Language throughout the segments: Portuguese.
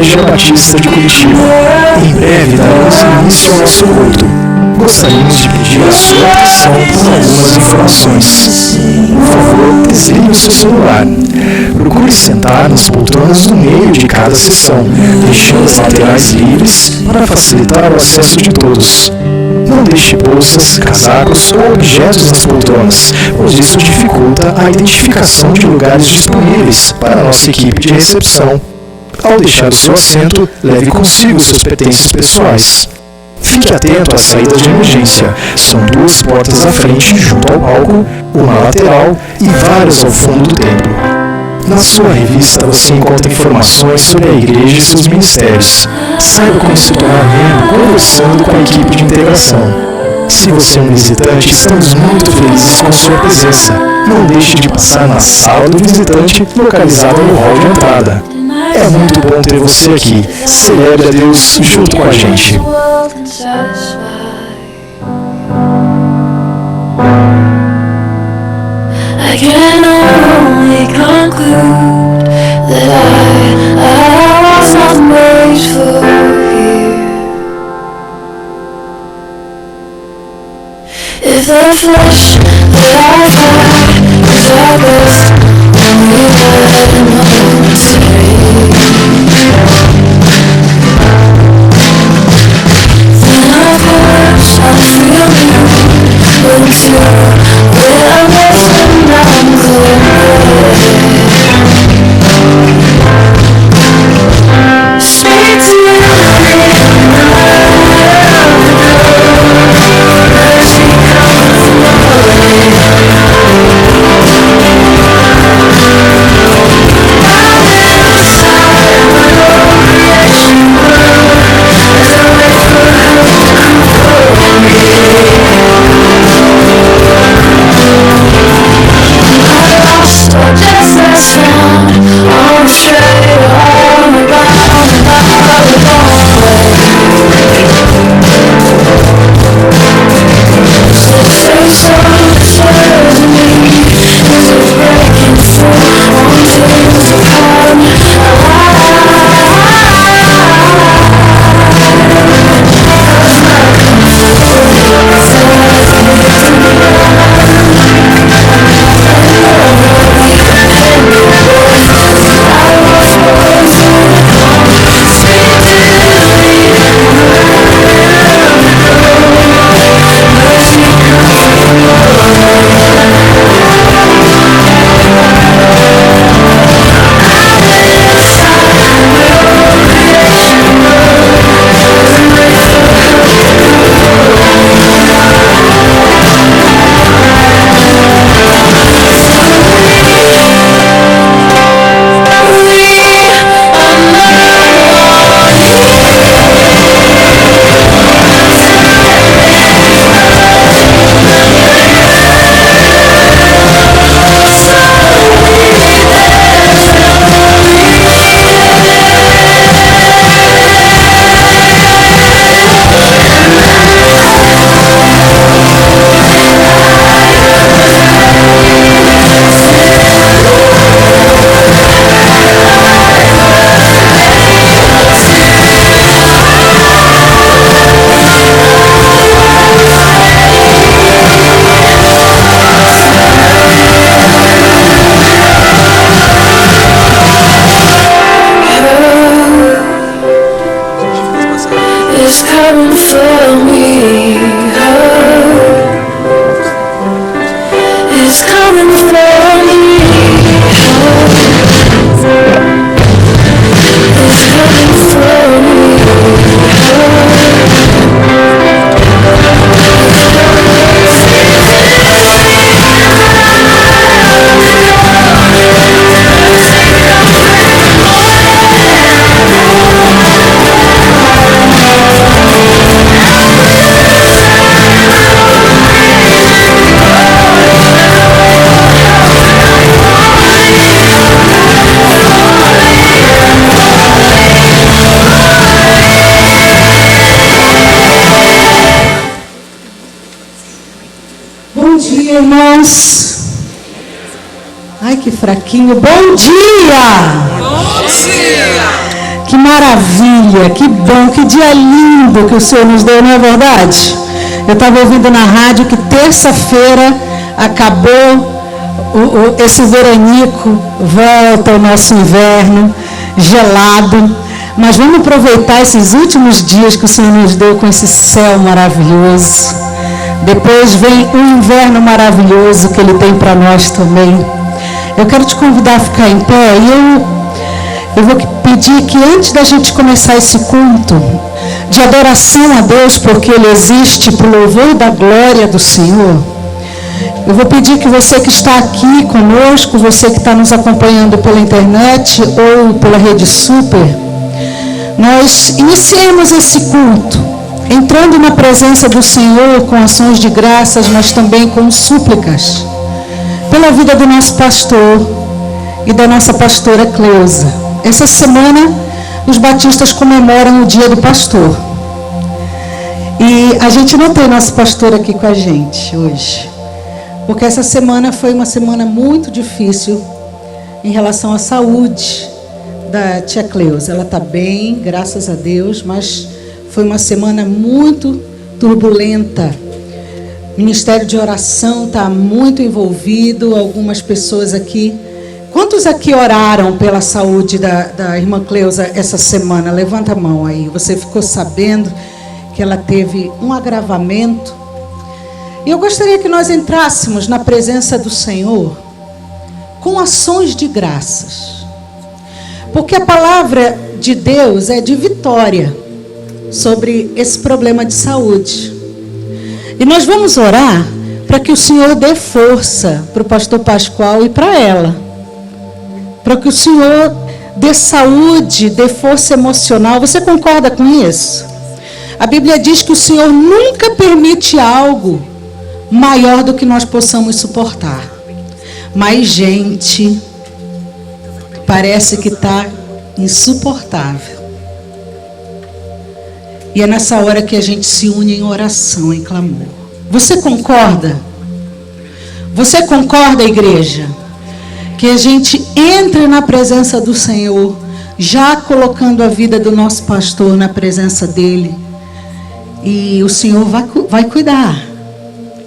Igreja Batista de Curitiba. Em breve daremos início ao nosso culto. Gostaríamos de pedir a sua atenção por algumas informações. Por favor, desligue o seu celular. Procure sentar nas poltronas no meio de cada sessão, deixando as laterais livres para facilitar o acesso de todos. Não deixe bolsas, casacos ou objetos nas poltronas, pois isso dificulta a identificação de lugares disponíveis para a nossa equipe de recepção. Ao deixar o seu assento, leve consigo seus pertences pessoais. Fique atento às saídas de emergência. São 2 portas à frente junto ao palco, uma lateral e várias ao fundo do templo. Na sua revista você encontra informações sobre a igreja e seus ministérios. Saiba como se tornar membro conversando com a equipe de integração. Se você é um visitante, estamos muito felizes com sua presença. Não deixe de passar na sala do visitante, localizada no hall de entrada. É muito bom ter você aqui. Celebre a Deus junto com a gente. I can only conclude that I was not made for here. If the flesh that I've had is our best, only that momentary, then of course I'll feel new until when I'm left and I'm clear. Speak to me as you come from irmãos. Ai, que fraquinho. Bom dia! Bom dia! Que maravilha, que bom, que dia lindo que o Senhor nos deu, não é verdade? Eu estava ouvindo na rádio que terça-feira acabou esse veranico, volta o nosso inverno gelado. Mas vamos aproveitar esses últimos dias que o Senhor nos deu com esse céu maravilhoso. Depois vem o inverno maravilhoso que Ele tem para nós também. Eu quero te convidar a ficar em pé e eu vou pedir que antes da gente começar esse culto de adoração a Deus, porque Ele existe para o louvor da glória do Senhor, eu vou pedir que você que está aqui conosco, você que está nos acompanhando pela internet ou pela Rede Super, nós iniciemos esse culto entrando na presença do Senhor com ações de graças, mas também com súplicas pela vida do nosso pastor e da nossa pastora Cleusa. Essa semana os batistas comemoram o dia do pastor e a gente não tem nosso pastor aqui com a gente hoje, porque essa semana foi uma semana muito difícil em relação à saúde da tia Cleusa. Ela está bem, graças a Deus, mas foi uma semana muito turbulenta. O Ministério de Oração está muito envolvido, algumas pessoas aqui. Quantos aqui oraram pela saúde da irmã Cleusa essa semana? Levanta a mão aí. Você ficou sabendo que ela teve um agravamento? E eu gostaria que nós entrássemos na presença do Senhor com ações de graças. Porque a palavra de Deus é de vitória sobre esse problema de saúde. E nós vamos orar para que o Senhor dê força para o pastor Pascoal e para ela. Para que o Senhor dê saúde, dê força emocional. Você concorda com isso? A Bíblia diz que o Senhor nunca permite algo maior do que nós possamos suportar. Mas, gente, parece que está insuportável. E é nessa hora que a gente se une em oração, em clamor. Você concorda? Você concorda, igreja? Que a gente entre na presença do Senhor, já colocando a vida do nosso pastor na presença dele. E o Senhor vai cuidar.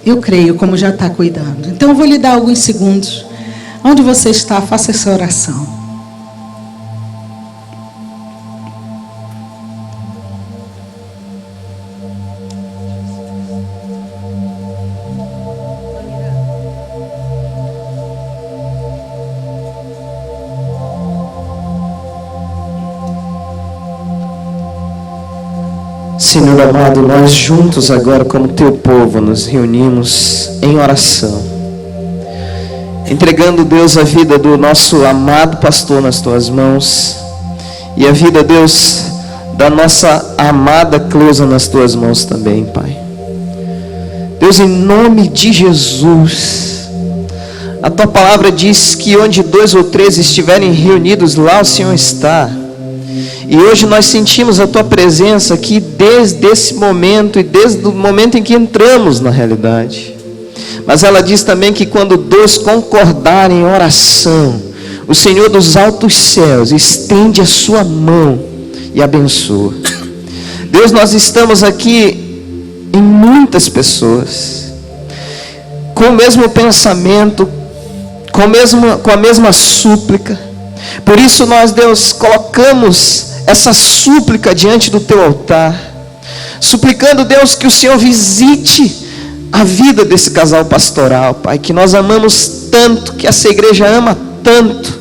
Eu creio, como já está cuidando. Então eu vou lhe dar alguns segundos. Onde você está, faça essa oração. Senhor amado, nós juntos agora como teu povo nos reunimos em oração, entregando, Deus, a vida do nosso amado pastor nas tuas mãos e a vida, Deus, da nossa amada Cleusa nas tuas mãos também, Pai. Deus, em nome de Jesus, a tua palavra diz que onde 2 ou 3 estiverem reunidos, lá o Senhor está. E hoje nós sentimos a tua presença aqui desde esse momento e desde o momento em que entramos na realidade. Mas ela diz também que quando 2 concordarem em oração, o Senhor dos altos céus estende a sua mão e abençoa. Deus, nós estamos aqui em muitas pessoas com o mesmo pensamento, com a mesma súplica. Por isso nós, Deus, colocamos essa súplica diante do teu altar, suplicando, Deus, que o Senhor visite a vida desse casal pastoral, Pai, que nós amamos tanto, que essa igreja ama tanto,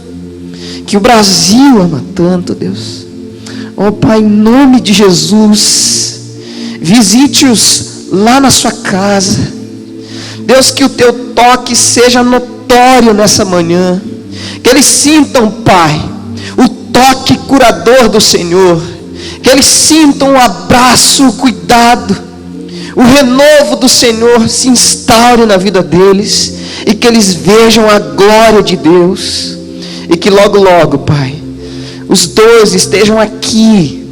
que o Brasil ama tanto, Deus. Oh, Pai, em nome de Jesus, visite-os lá na sua casa. Deus, que o teu toque seja notório nessa manhã, que eles sintam, Pai, o toque curador do Senhor, que eles sintam o abraço, o cuidado, o renovo do Senhor se instaure na vida deles, e que eles vejam a glória de Deus, e que logo logo, Pai, os 2 estejam aqui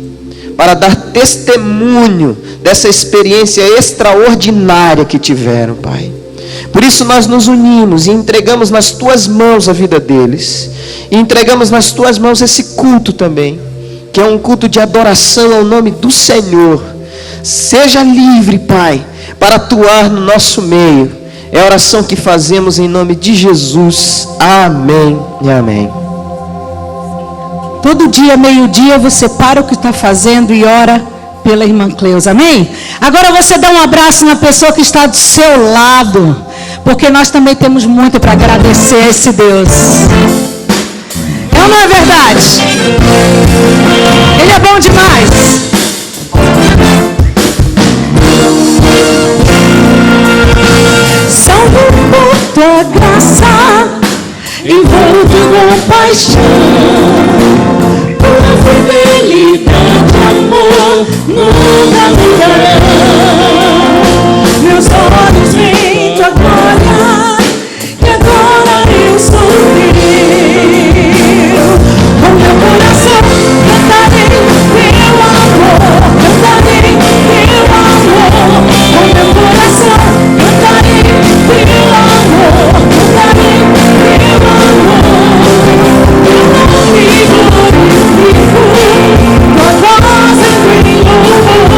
para dar testemunho dessa experiência extraordinária que tiveram, Pai. Por isso nós nos unimos e entregamos nas tuas mãos a vida deles, e entregamos nas tuas mãos esse culto também, que é um culto de adoração ao nome do Senhor. Seja livre, Pai, para atuar no nosso meio. É a oração que fazemos em nome de Jesus. Amém e amém. Todo dia, meio-dia, você para o que está fazendo e ora pela irmã Cleusa. Amém? Agora você dá um abraço na pessoa que está do seu lado, porque nós também temos muito para agradecer a esse Deus. É ou não é verdade? Ele é bom demais. Salvo por tua graça, envolto com paixão. Tua fidelidade, amor, nunca mudarão. Meus olhos veem tua glória, e agora eu sou teu. Com meu coração cantarei teu amor, cantarei teu amor. Com meu coração cantarei teu amor, cantarei teu amor. Eu não me glorifico, tua voz em louvor.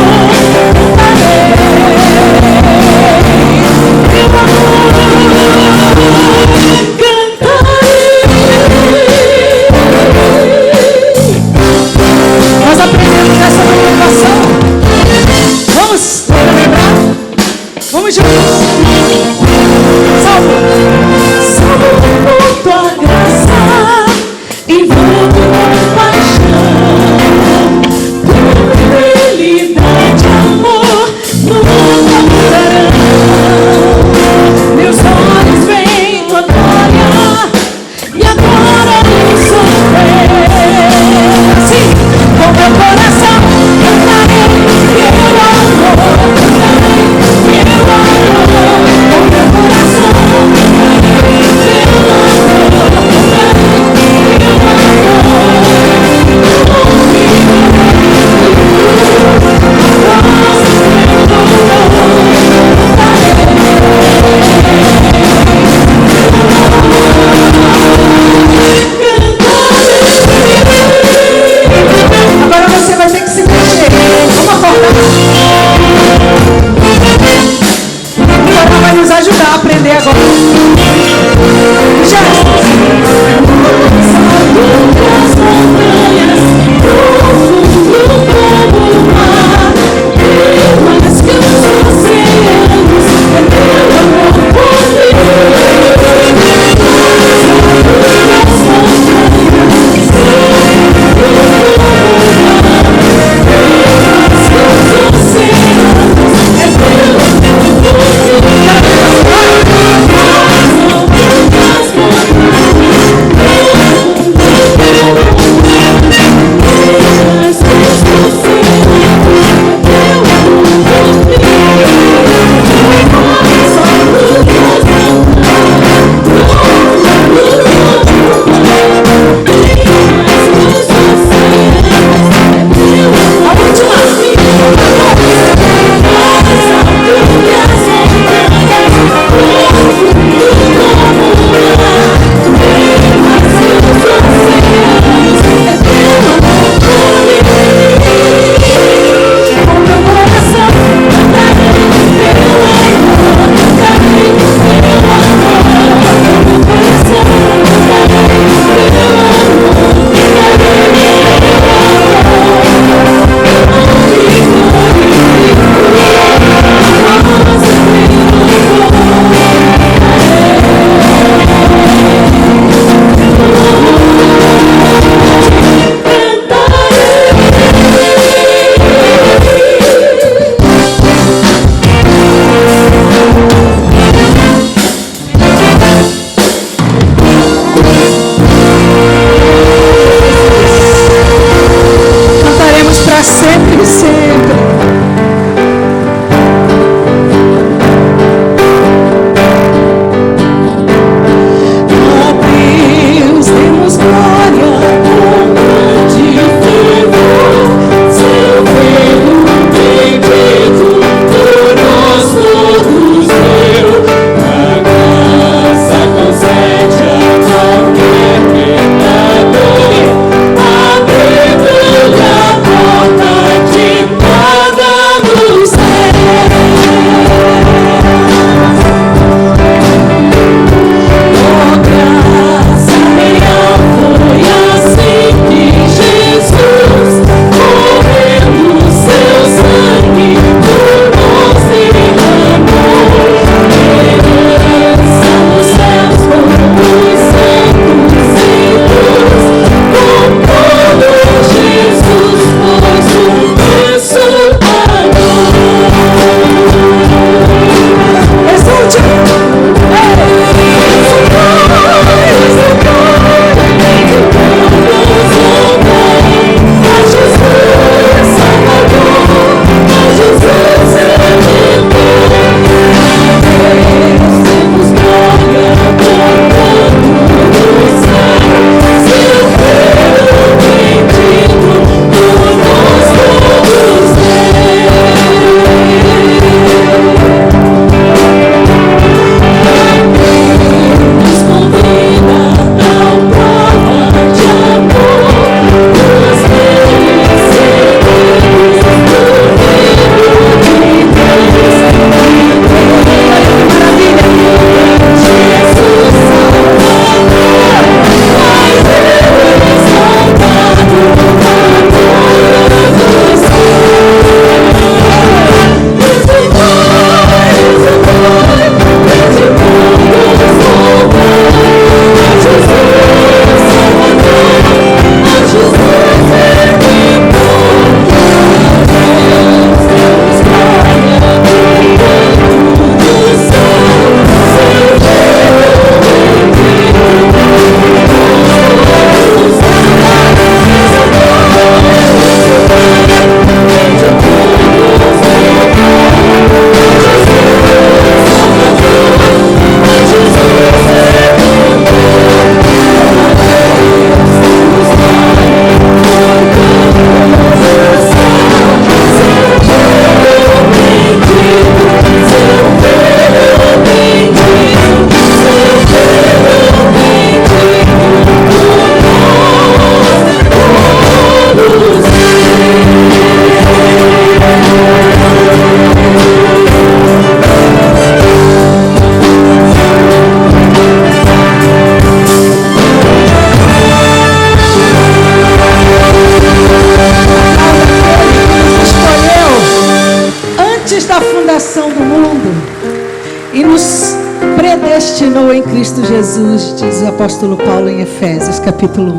estou em Cristo Jesus, diz o apóstolo Paulo em Efésios, capítulo 1.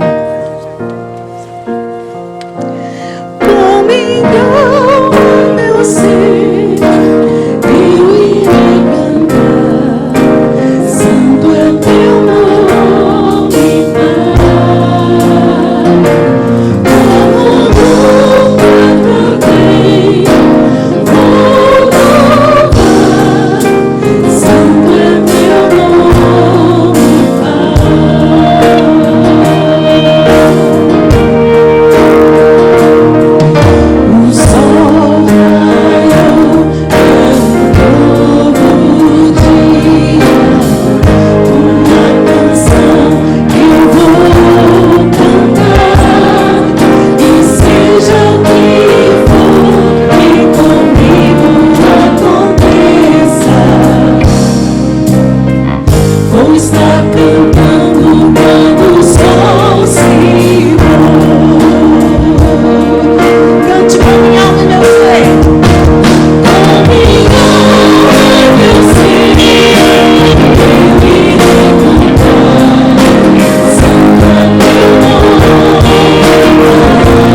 Comunhão, meu ser, eu irei cantar, santo é teu nome, Pai. Como nunca cantei, vou louvar, santo é teu nome, o sol raiou todo dia, uma canção que eu vou cantar, e seja o que for que comigo aconteça, vou estar cantando quando o sol se pôr. Cante com minha alma e meu ser. Com minha alma e meu ser, eu irei cantar, santo é teu nome, como nunca cantei, vou louvar, santo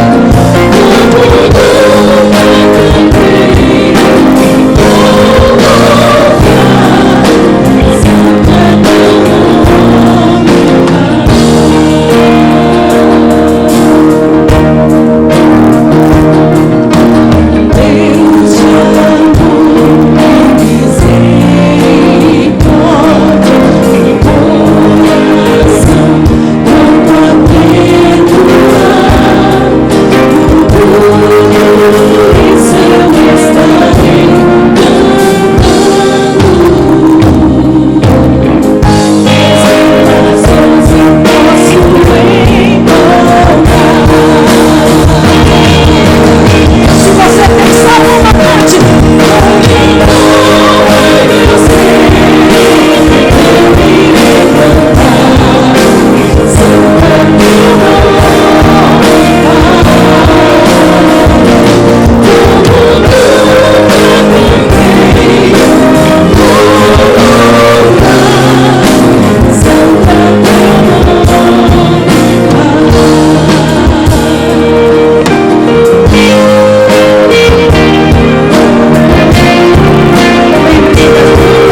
é teu nome, Deus de amor e misericórdia, coração pronto a perdoar, por isso eu estarei corações eu posso encontrar. Se você pensar numa parte, meu ser, eu irei cantar, santo é teu nome, como nunca cantei, vou louvar, santo é teu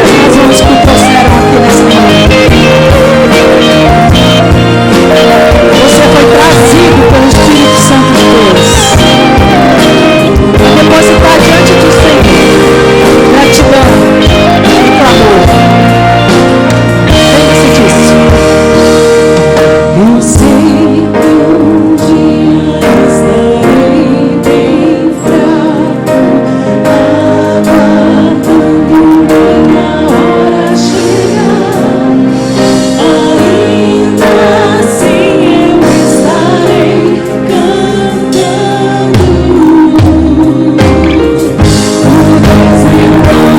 As razões que trouxeram aqui nessa manhã. Você foi trazido pelo Espírito Santo de Deus para depositar diante do Senhor gratidão e clamor. Lembre-se disso. Eu sei que um dia estarei bem fraco, aguardando minha hora chegar. Ainda assim eu estarei cantando por 10.000 anos e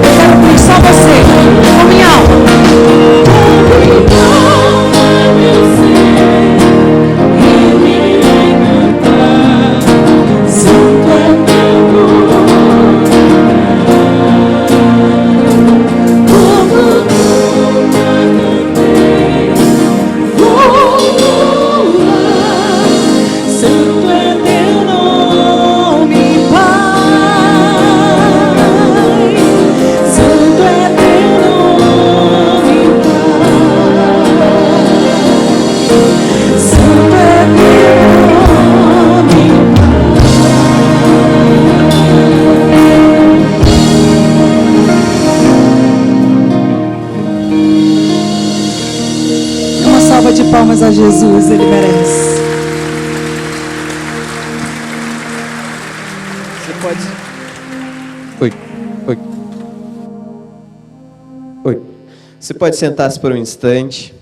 por muito só você, com minha alma. Santo é teu nome, Pai. Santo é teu nome, Pai. Santo é teu nome, Pai. Uma salva de palmas a Jesus, Ele merece. Você pode. Oi. Você pode sentar-se por um instante.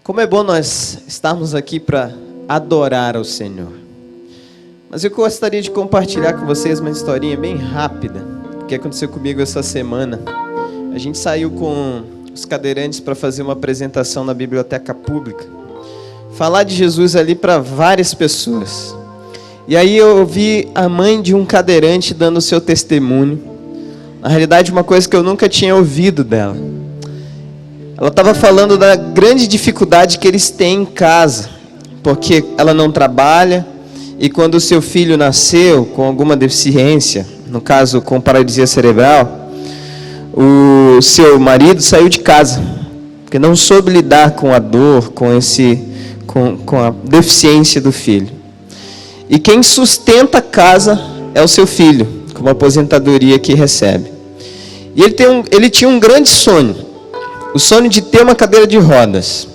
Como é bom nós estarmos aqui para adorar ao Senhor. Mas eu gostaria de compartilhar com vocês uma historinha bem rápida que aconteceu comigo essa semana. A gente saiu com os cadeirantes para fazer uma apresentação na biblioteca pública. Falar de Jesus ali para várias pessoas. E aí eu ouvi a mãe de um cadeirante dando o seu testemunho. Na realidade, uma coisa que eu nunca tinha ouvido dela. Ela estava falando da grande dificuldade que eles têm em casa, porque ela não trabalha, e quando o seu filho nasceu com alguma deficiência, no caso com paralisia cerebral, o seu marido saiu de casa, porque não soube lidar com a dor, com a deficiência do filho. E quem sustenta a casa é o seu filho, com uma aposentadoria que recebe. E ele tinha um grande sonho. O sonho de ter uma cadeira de rodas.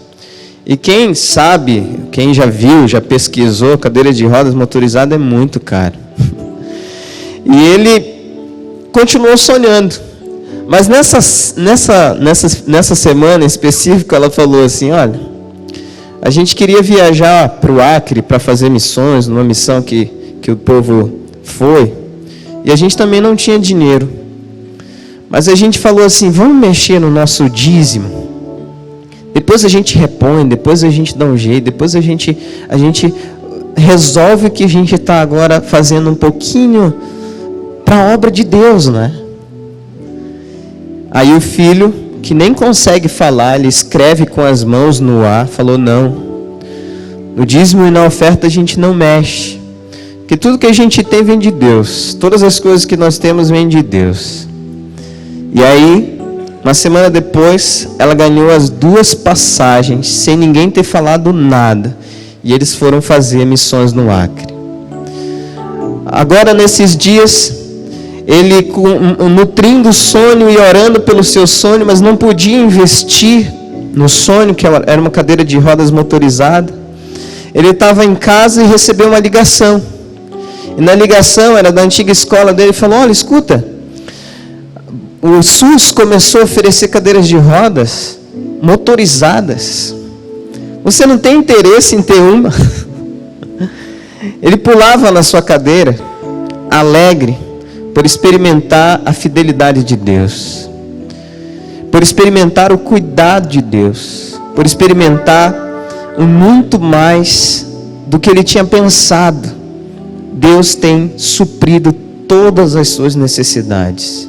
E quem sabe, quem já viu, já pesquisou, cadeira de rodas motorizada é muito caro. E ele continuou sonhando. Mas nessa semana específica, ela falou assim, olha, a gente queria viajar para o Acre para fazer missões, numa missão que o povo foi, e a gente também não tinha dinheiro. Mas a gente falou assim, vamos mexer no nosso dízimo. Depois a gente repõe, depois a gente dá um jeito, depois a gente resolve o que a gente está agora fazendo um pouquinho para a obra de Deus, né? Aí o filho, que nem consegue falar, ele escreve com as mãos no ar, falou não. No dízimo e na oferta a gente não mexe. Porque tudo que a gente tem vem de Deus. Todas as coisas que nós temos vêm de Deus. E aí, uma semana depois, ela ganhou as 2 passagens, sem ninguém ter falado nada. E eles foram fazer missões no Acre. Agora, nesses dias, ele nutrindo o sonho e orando pelo seu sonho, mas não podia investir no sonho, que era uma cadeira de rodas motorizada. Ele estava em casa e recebeu uma ligação. E na ligação, era da antiga escola dele, falou, olha, escuta, o SUS começou a oferecer cadeiras de rodas motorizadas. Você não tem interesse em ter uma? Ele pulava na sua cadeira, alegre, por experimentar a fidelidade de Deus, por experimentar o cuidado de Deus, por experimentar muito mais do que ele tinha pensado. Deus tem suprido todas as suas necessidades.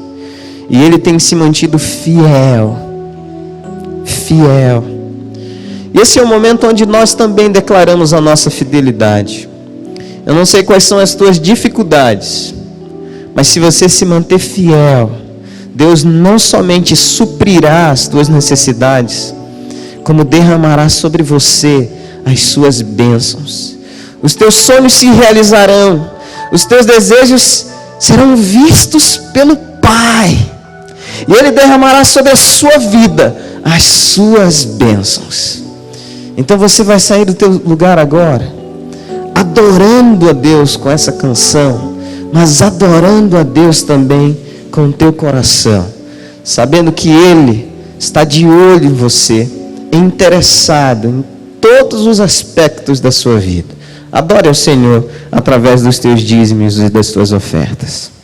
E ele tem se mantido fiel. Fiel. E esse é o momento onde nós também declaramos a nossa fidelidade. Eu não sei quais são as tuas dificuldades, mas se você se manter fiel, Deus não somente suprirá as tuas necessidades, como derramará sobre você as suas bênçãos. Os teus sonhos se realizarão, os teus desejos serão vistos pelo Pai. E Ele derramará sobre a sua vida as suas bênçãos. Então você vai sair do teu lugar agora, adorando a Deus com essa canção, mas adorando a Deus também com o teu coração, sabendo que Ele está de olho em você, interessado em todos os aspectos da sua vida. Adore ao Senhor através dos teus dízimos e das tuas ofertas.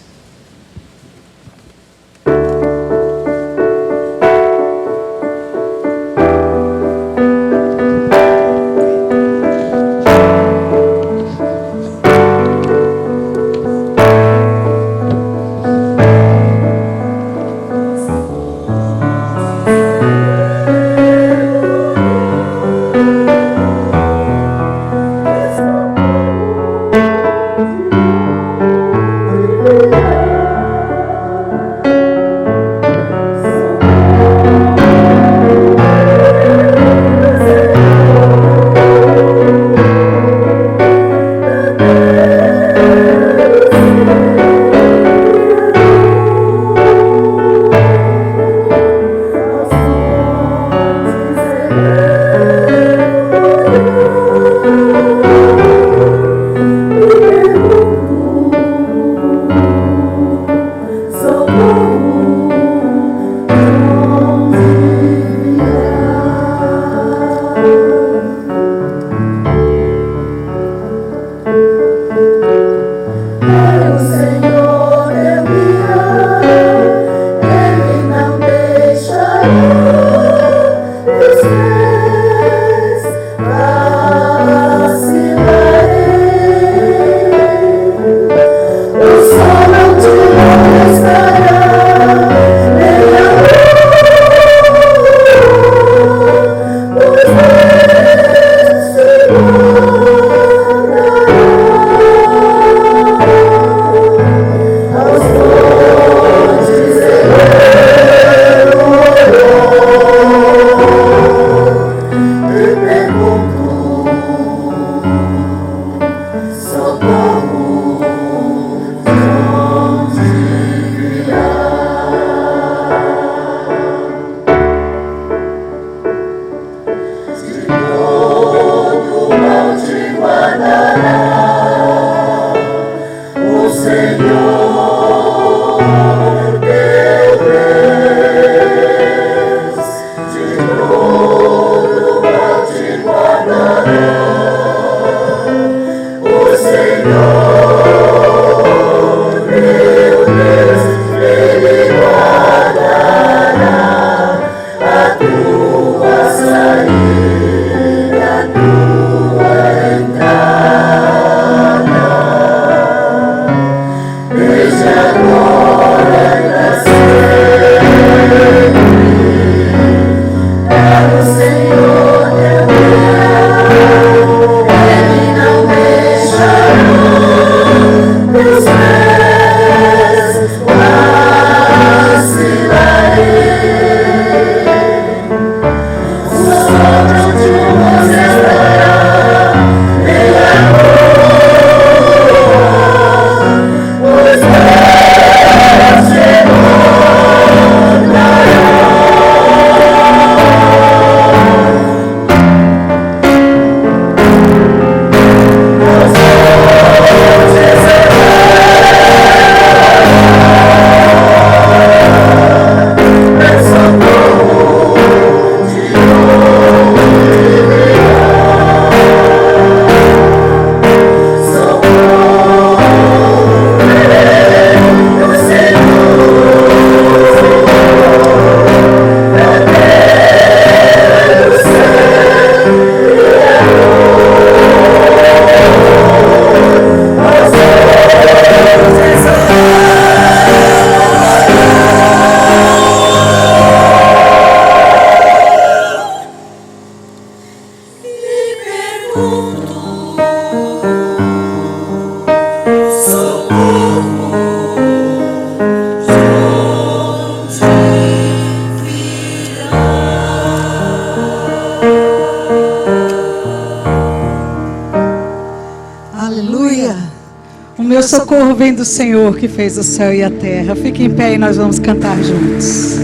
Meu socorro vem do Senhor que fez o céu e a terra. Fique em pé e nós vamos cantar juntos.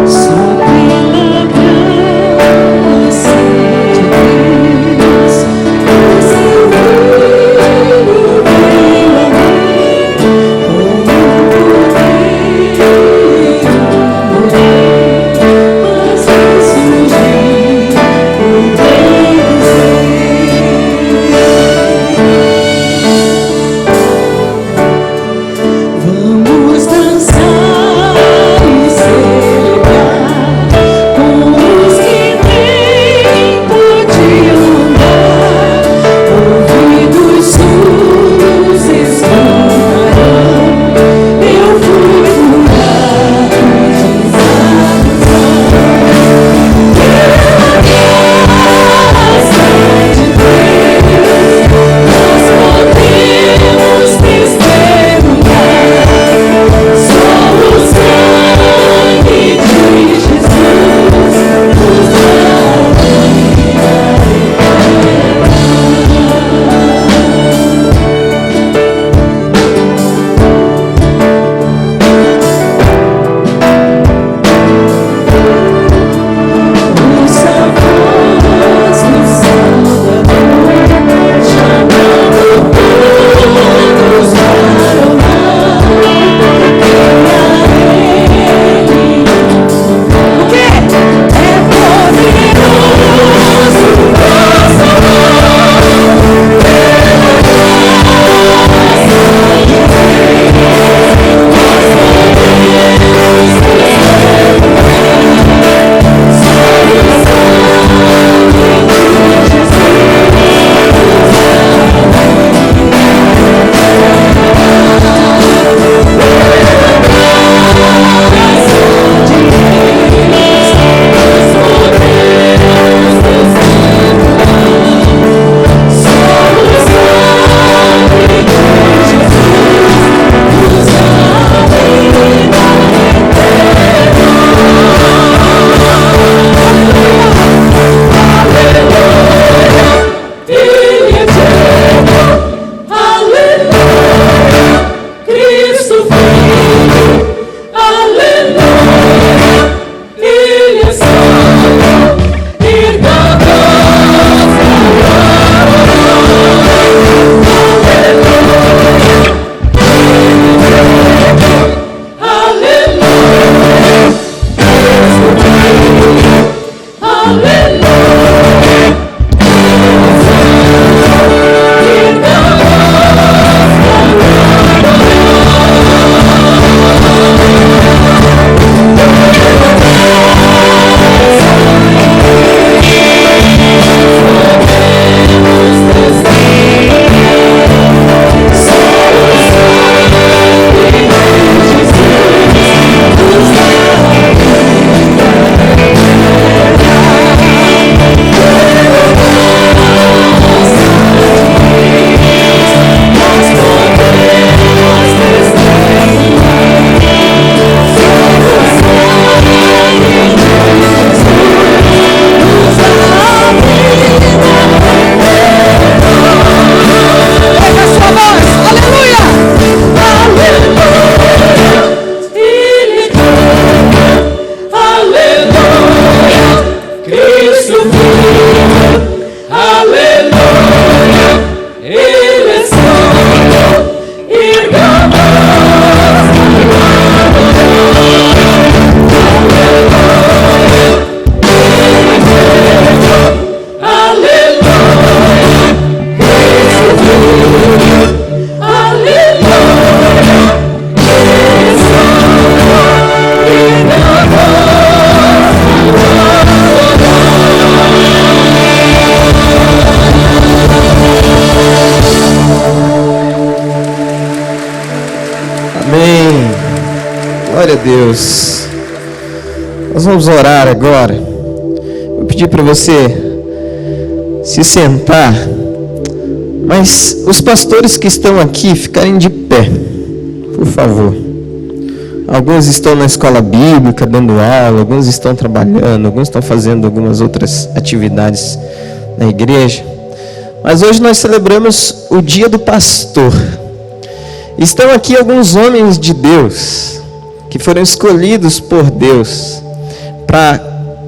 Só pela graça de Deus Glória a Deus. Nós vamos orar agora. Vou pedir para você se sentar, mas os pastores que estão aqui ficarem de pé, por favor. Alguns estão na escola bíblica dando aula, alguns estão trabalhando, alguns estão fazendo algumas outras atividades na igreja. Mas hoje nós celebramos o dia do pastor. Estão aqui alguns homens de Deus que foram escolhidos por Deus para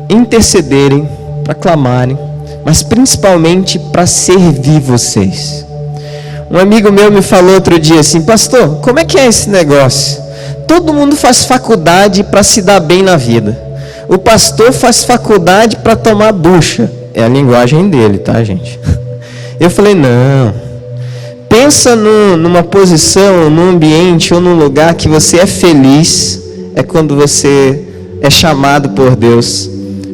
intercederem, para clamarem, mas principalmente para servir vocês. Um amigo meu me falou outro dia assim: pastor, como é que é esse negócio? Todo mundo faz faculdade para se dar bem na vida. O pastor faz faculdade para tomar bucha. É a linguagem dele, tá, gente? Eu falei, não. Pensa numa posição, num ambiente ou num lugar que você é feliz. É quando você é chamado por Deus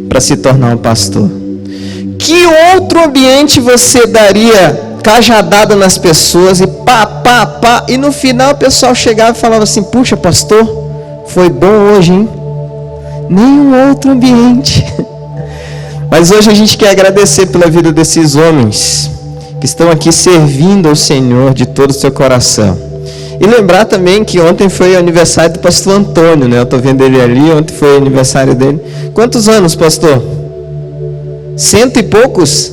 para se tornar um pastor. Que outro ambiente você daria cajadada nas pessoas e pá, e no final o pessoal chegava e falava assim: puxa, pastor, foi bom hoje, hein? Nenhum outro ambiente. Mas hoje a gente quer agradecer pela vida desses homens que estão aqui servindo ao Senhor de todo o seu coração. E lembrar também que ontem foi o aniversário do pastor Antônio, né? Eu estou vendo ele ali, ontem foi o aniversário dele. Quantos anos, pastor? 100 e poucos?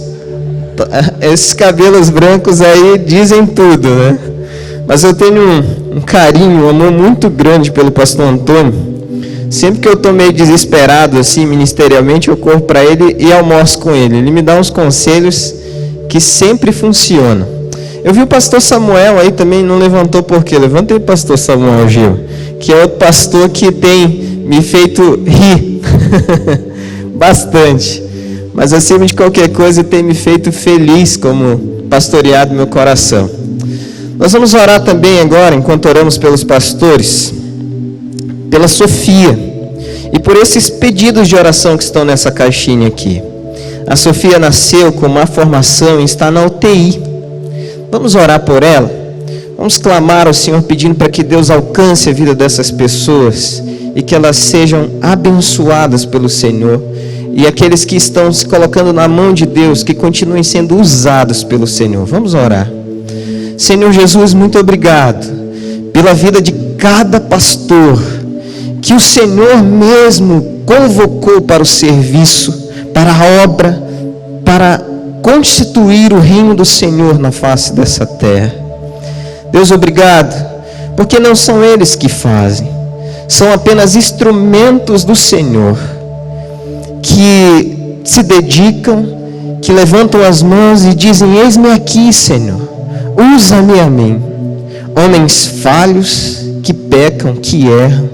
Esses cabelos brancos aí dizem tudo, né? Mas eu tenho um carinho, um amor muito grande pelo pastor Antônio. Sempre que eu estou meio desesperado assim ministerialmente, eu corro para ele e almoço com ele. Ele me dá uns conselhos que sempre funcionam. Eu vi o pastor Samuel aí também, não levantou por quê? Levantei, pastor Samuel Gil, que é outro pastor que tem me feito rir bastante. Mas acima de qualquer coisa tem me feito feliz como pastoreado meu coração. Nós vamos orar também agora, enquanto oramos pelos pastores, pela Sofia e por esses pedidos de oração que estão nessa caixinha aqui. A Sofia nasceu com má formação e está na UTI. Vamos orar por ela. Vamos clamar ao Senhor pedindo para que Deus alcance a vida dessas pessoas e que elas sejam abençoadas pelo Senhor. E aqueles que estão se colocando na mão de Deus, que continuem sendo usados pelo Senhor. Vamos orar. Senhor Jesus, muito obrigado pela vida de cada pastor que o Senhor mesmo convocou para o serviço, para a obra, para constituir o reino do Senhor na face dessa terra. Deus, obrigado, porque não são eles que fazem, são apenas instrumentos do Senhor, que se dedicam, que levantam as mãos e dizem: eis-me aqui, Senhor, usa-me a mim. Homens falhos, que pecam, que erram,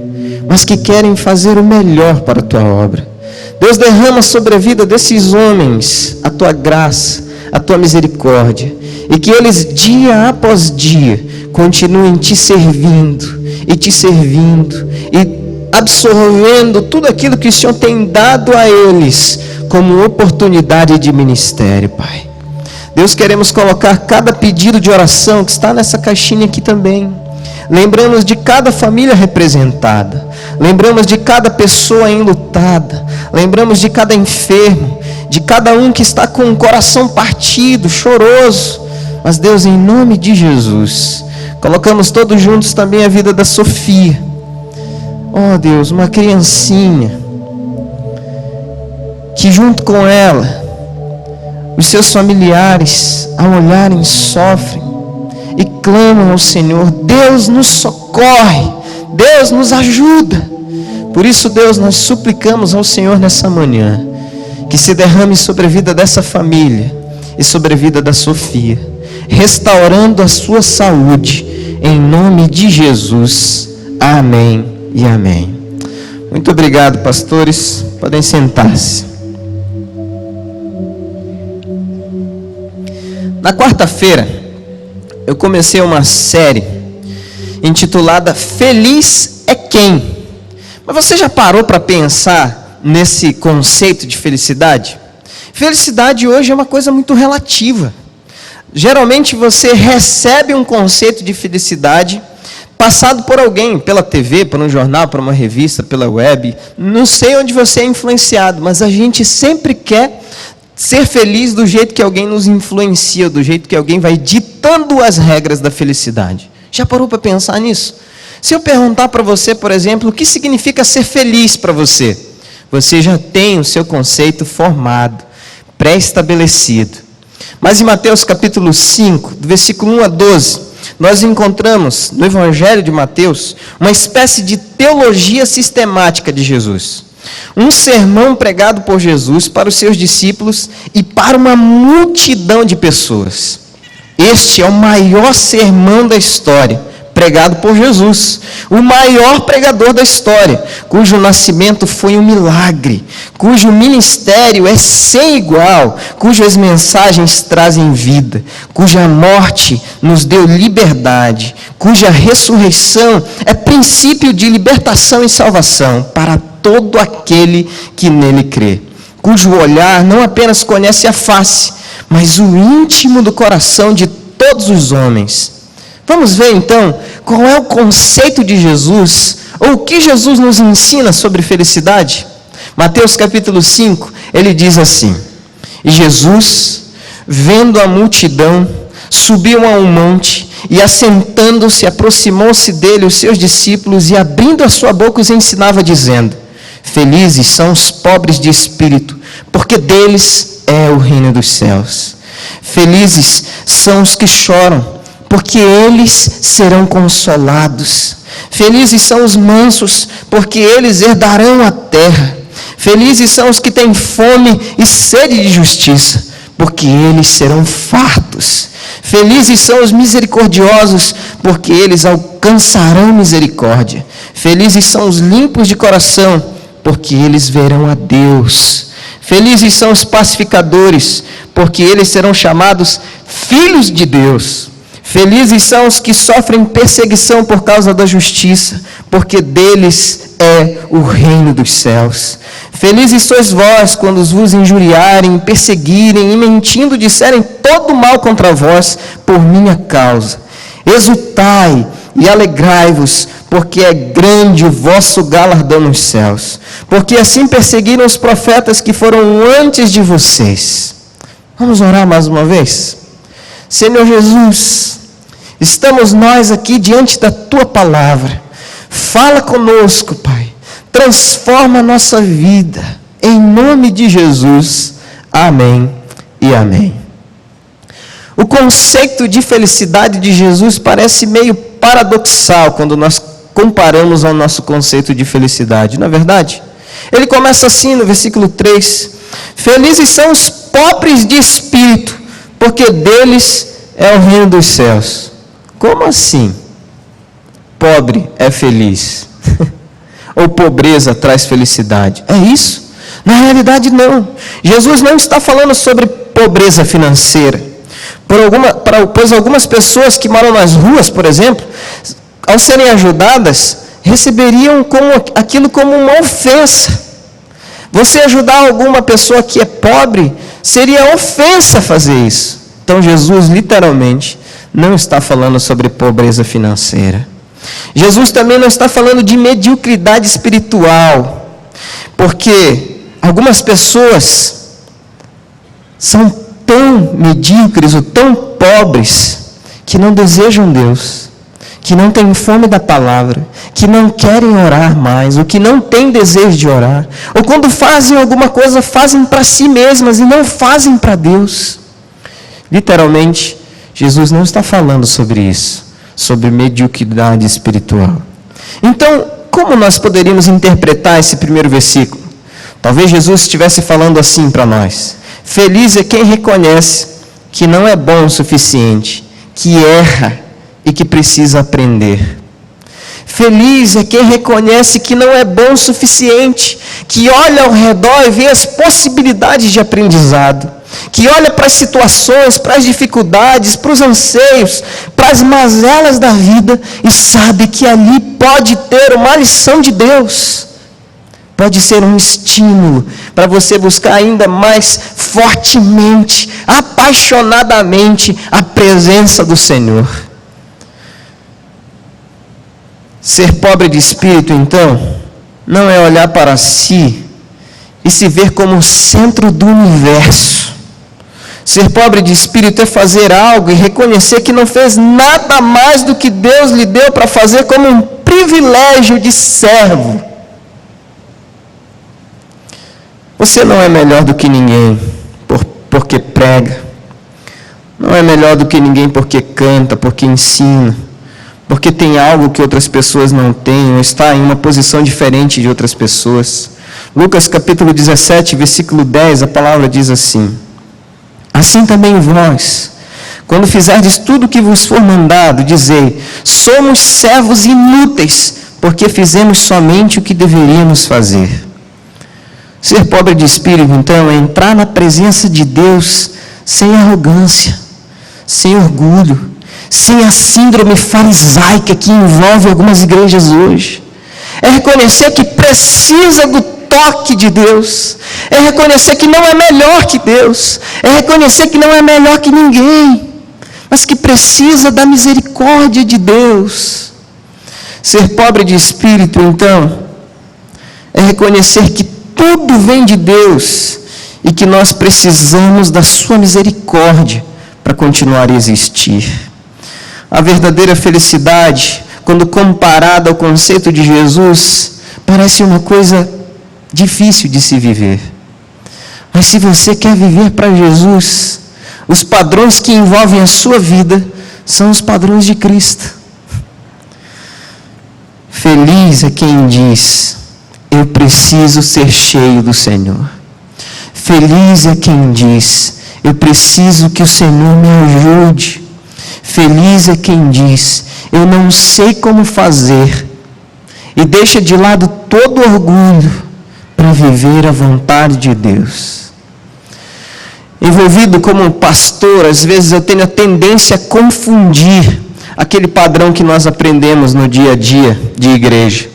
mas que querem fazer o melhor para a tua obra. Deus, derrama sobre a vida desses homens a tua graça, a tua misericórdia, e que eles dia após dia continuem te servindo e absorvendo tudo aquilo que o Senhor tem dado a eles como oportunidade de ministério, Pai. Deus, queremos colocar cada pedido de oração que está nessa caixinha aqui também. Lembramos de cada família representada, lembramos de cada pessoa enlutada, lembramos de cada enfermo, de cada um que está com o coração partido, choroso. Mas Deus, em nome de Jesus, colocamos todos juntos também a vida da Sofia. Oh Deus, uma criancinha que junto com ela, os seus familiares, ao olharem, sofrem e clamam ao Senhor. Deus nos socorre, Deus nos ajuda. Por isso, Deus, nós suplicamos ao Senhor nessa manhã que se derrame sobre a vida dessa família e sobre a vida da Sofia, restaurando a sua saúde, em nome de Jesus. Amém e amém. Muito obrigado, pastores. Podem sentar-se. Na quarta-feira, eu comecei uma série intitulada Feliz é Quem? Mas você já parou para pensar nesse conceito de felicidade? Felicidade hoje é uma coisa muito relativa. Geralmente você recebe um conceito de felicidade passado por alguém, pela TV, por um jornal, por uma revista, pela web. Não sei onde você é influenciado, mas a gente sempre quer ser feliz do jeito que alguém nos influencia, do jeito que alguém vai ditando as regras da felicidade. Já parou para pensar nisso? Se eu perguntar para você, por exemplo, o que significa ser feliz para você, você já tem o seu conceito formado, pré-estabelecido. Mas em Mateus capítulo 5, do versículo 1 a 12, nós encontramos no Evangelho de Mateus uma espécie de teologia sistemática de Jesus. Um sermão pregado por Jesus para os seus discípulos e para uma multidão de pessoas. Este é o maior sermão da história, pregado por Jesus, o maior pregador da história, cujo nascimento foi um milagre, cujo ministério é sem igual, cujas mensagens trazem vida, cuja morte nos deu liberdade, cuja ressurreição é princípio de libertação e salvação para todo aquele que nele crê, cujo olhar não apenas conhece a face, mas o íntimo do coração de todos os homens. Vamos ver então qual é o conceito de Jesus, ou o que Jesus nos ensina sobre felicidade? Mateus capítulo 5, ele diz assim: E Jesus, vendo a multidão, subiu a um monte, e assentando-se, aproximou-se dele os seus discípulos, e abrindo a sua boca os ensinava, dizendo: Felizes são os pobres de espírito, porque deles é o reino dos céus. Felizes são os que choram, porque eles serão consolados. Felizes são os mansos, porque eles herdarão a terra. Felizes são os que têm fome e sede de justiça, porque eles serão fartos. Felizes são os misericordiosos, porque eles alcançarão misericórdia. Felizes são os limpos de coração, porque eles verão a Deus. Felizes são os pacificadores, porque eles serão chamados filhos de Deus. Felizes são os que sofrem perseguição por causa da justiça, porque deles é o reino dos céus. Felizes sois vós quando vos injuriarem, perseguirem e mentindo disserem todo mal contra vós por minha causa. Exultai e alegrai-vos, porque é grande o vosso galardão nos céus. Porque assim perseguiram os profetas que foram antes de vocês. Vamos orar mais uma vez? Senhor Jesus, estamos nós aqui diante da Tua palavra. Fala conosco, Pai. Transforma a nossa vida. Em nome de Jesus. Amém e amém. O conceito de felicidade de Jesus parece meio paradoxal quando nós comparamos ao nosso conceito de felicidade. Não é verdade? Ele começa assim no versículo 3. Felizes são os pobres de espírito, porque deles é o reino dos céus. Como assim? Pobre é feliz. Ou pobreza traz felicidade. É isso? Na realidade não. Jesus não está falando sobre pobreza financeira. Pois algumas pessoas que moram nas ruas, por exemplo, ao serem ajudadas, receberiam aquilo como uma ofensa. Você ajudar alguma pessoa que é pobre, seria ofensa fazer isso. Então Jesus literalmente não está falando sobre pobreza financeira. Jesus também não está falando de mediocridade espiritual, porque algumas pessoas são tão medíocres ou tão pobres que não desejam Deus, que não têm fome da palavra, que não querem orar mais, ou que não têm desejo de orar, ou quando fazem alguma coisa, fazem para si mesmas e não fazem para Deus. Literalmente, Jesus não está falando sobre isso, sobre mediocridade espiritual. Então, como nós poderíamos interpretar esse primeiro versículo? Talvez Jesus estivesse falando assim para nós: feliz é quem reconhece que não é bom o suficiente, que erra e que precisa aprender. Feliz é quem reconhece que não é bom o suficiente, que olha ao redor e vê as possibilidades de aprendizado, que olha para as situações, para as dificuldades, para os anseios, para as mazelas da vida e sabe que ali pode ter uma lição de Deus. Pode ser um estímulo para você buscar ainda mais fortemente, apaixonadamente a presença do Senhor. Ser pobre de espírito, então, não é olhar para si e se ver como o centro do universo. Ser pobre de espírito é fazer algo e reconhecer que não fez nada mais do que Deus lhe deu para fazer como um privilégio de servo. Você não é melhor do que ninguém porque prega. Não é melhor do que ninguém porque canta, porque ensina, porque tem algo que outras pessoas não têm, ou está em uma posição diferente de outras pessoas. Lucas capítulo 17, versículo 10, a palavra diz assim: assim também vós, quando fizerdes tudo o que vos for mandado, dizei: somos servos inúteis, porque fizemos somente o que deveríamos fazer. Ser pobre de espírito, então, é entrar na presença de Deus sem arrogância, sem orgulho, sem a síndrome farisaica que envolve algumas igrejas hoje. É reconhecer que precisa do toque de Deus, é reconhecer que não é melhor que Deus, é reconhecer que não é melhor que ninguém, mas que precisa da misericórdia de Deus. Ser pobre de espírito, então, é reconhecer que tudo vem de Deus e que nós precisamos da sua misericórdia para continuar a existir. A verdadeira felicidade, quando comparada ao conceito de Jesus, parece uma coisa difícil de se viver. Mas se você quer viver para Jesus, os padrões que envolvem a sua vida são os padrões de Cristo. Feliz é quem diz: eu preciso ser cheio do Senhor. Feliz é quem diz: eu preciso que o Senhor me ajude. Feliz é quem diz: eu não sei como fazer, e deixa de lado todo orgulho para viver a vontade de Deus. Envolvido como pastor, às vezes eu tenho a tendência a confundir aquele padrão que nós aprendemos no dia a dia de igreja: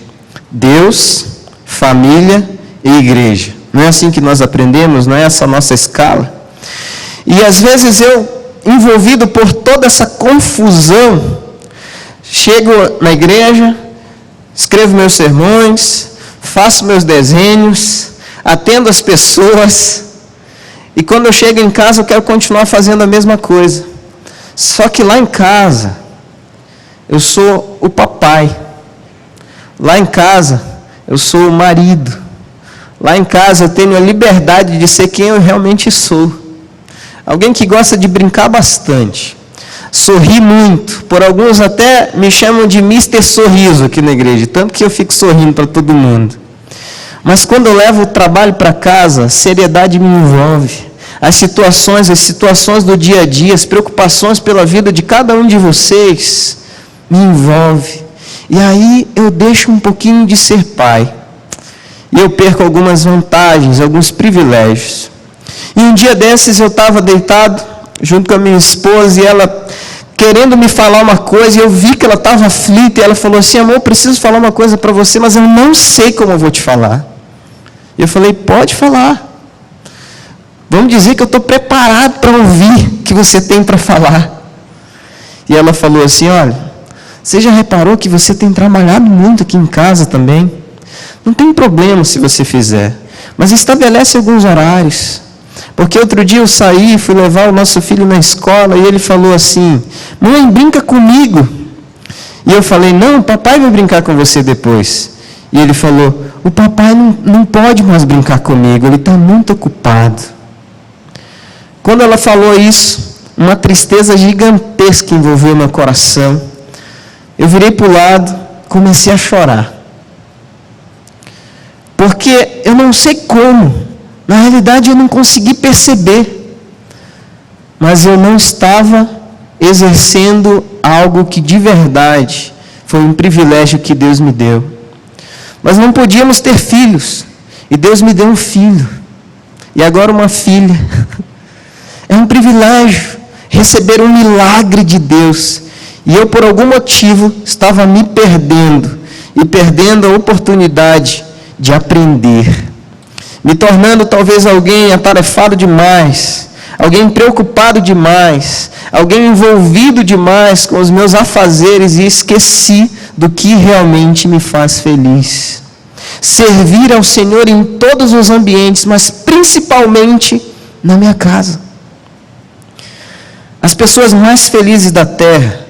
Deus, família e igreja. Não é assim que nós aprendemos? Não é essa a nossa escala? E às vezes eu, envolvido por toda essa confusão, chego na igreja, escrevo meus sermões, faço meus desenhos, atendo as pessoas, e quando eu chego em casa eu quero continuar fazendo a mesma coisa. Só que lá em casa eu sou o papai, lá em casa eu sou o marido, lá em casa eu tenho a liberdade de ser quem eu realmente sou. Alguém que gosta de brincar bastante, sorri muito, por alguns até me chamam de Mr. Sorriso aqui na igreja, tanto que eu fico sorrindo para todo mundo. Mas quando eu levo o trabalho para casa, a seriedade me envolve. As situações do dia a dia, as preocupações pela vida de cada um de vocês me envolve. E aí eu deixo um pouquinho de ser pai. E eu perco algumas vantagens, alguns privilégios. E um dia desses eu estava deitado junto com a minha esposa e ela querendo me falar uma coisa, e eu vi que ela estava aflita, e ela falou assim: amor, eu preciso falar uma coisa para você, mas eu não sei como eu vou te falar. E eu falei: pode falar. Vamos dizer que eu estou preparado para ouvir o que você tem para falar. E ela falou assim: olha, você já reparou que você tem trabalhado muito aqui em casa também? Não tem problema se você fizer, mas estabelece alguns horários. Porque outro dia eu saí e fui levar o nosso filho na escola e ele falou assim: mãe, brinca comigo. E eu falei: não, papai vai brincar com você depois. E ele falou: o papai não pode mais brincar comigo, ele está muito ocupado. Quando ela falou isso, uma tristeza gigantesca envolveu meu coração. Eu virei para o lado, comecei a chorar. Porque eu não sei como. Na realidade eu não consegui perceber, mas eu não estava exercendo algo que de verdade foi um privilégio que Deus me deu. Mas não podíamos ter filhos, e Deus me deu um filho, e agora uma filha. É um privilégio receber um milagre de Deus, e eu por algum motivo estava me perdendo, e perdendo a oportunidade de aprender. Me tornando talvez alguém atarefado demais, alguém preocupado demais, alguém envolvido demais com os meus afazeres e esqueci do que realmente me faz feliz. Servir ao Senhor em todos os ambientes, mas principalmente na minha casa. As pessoas mais felizes da terra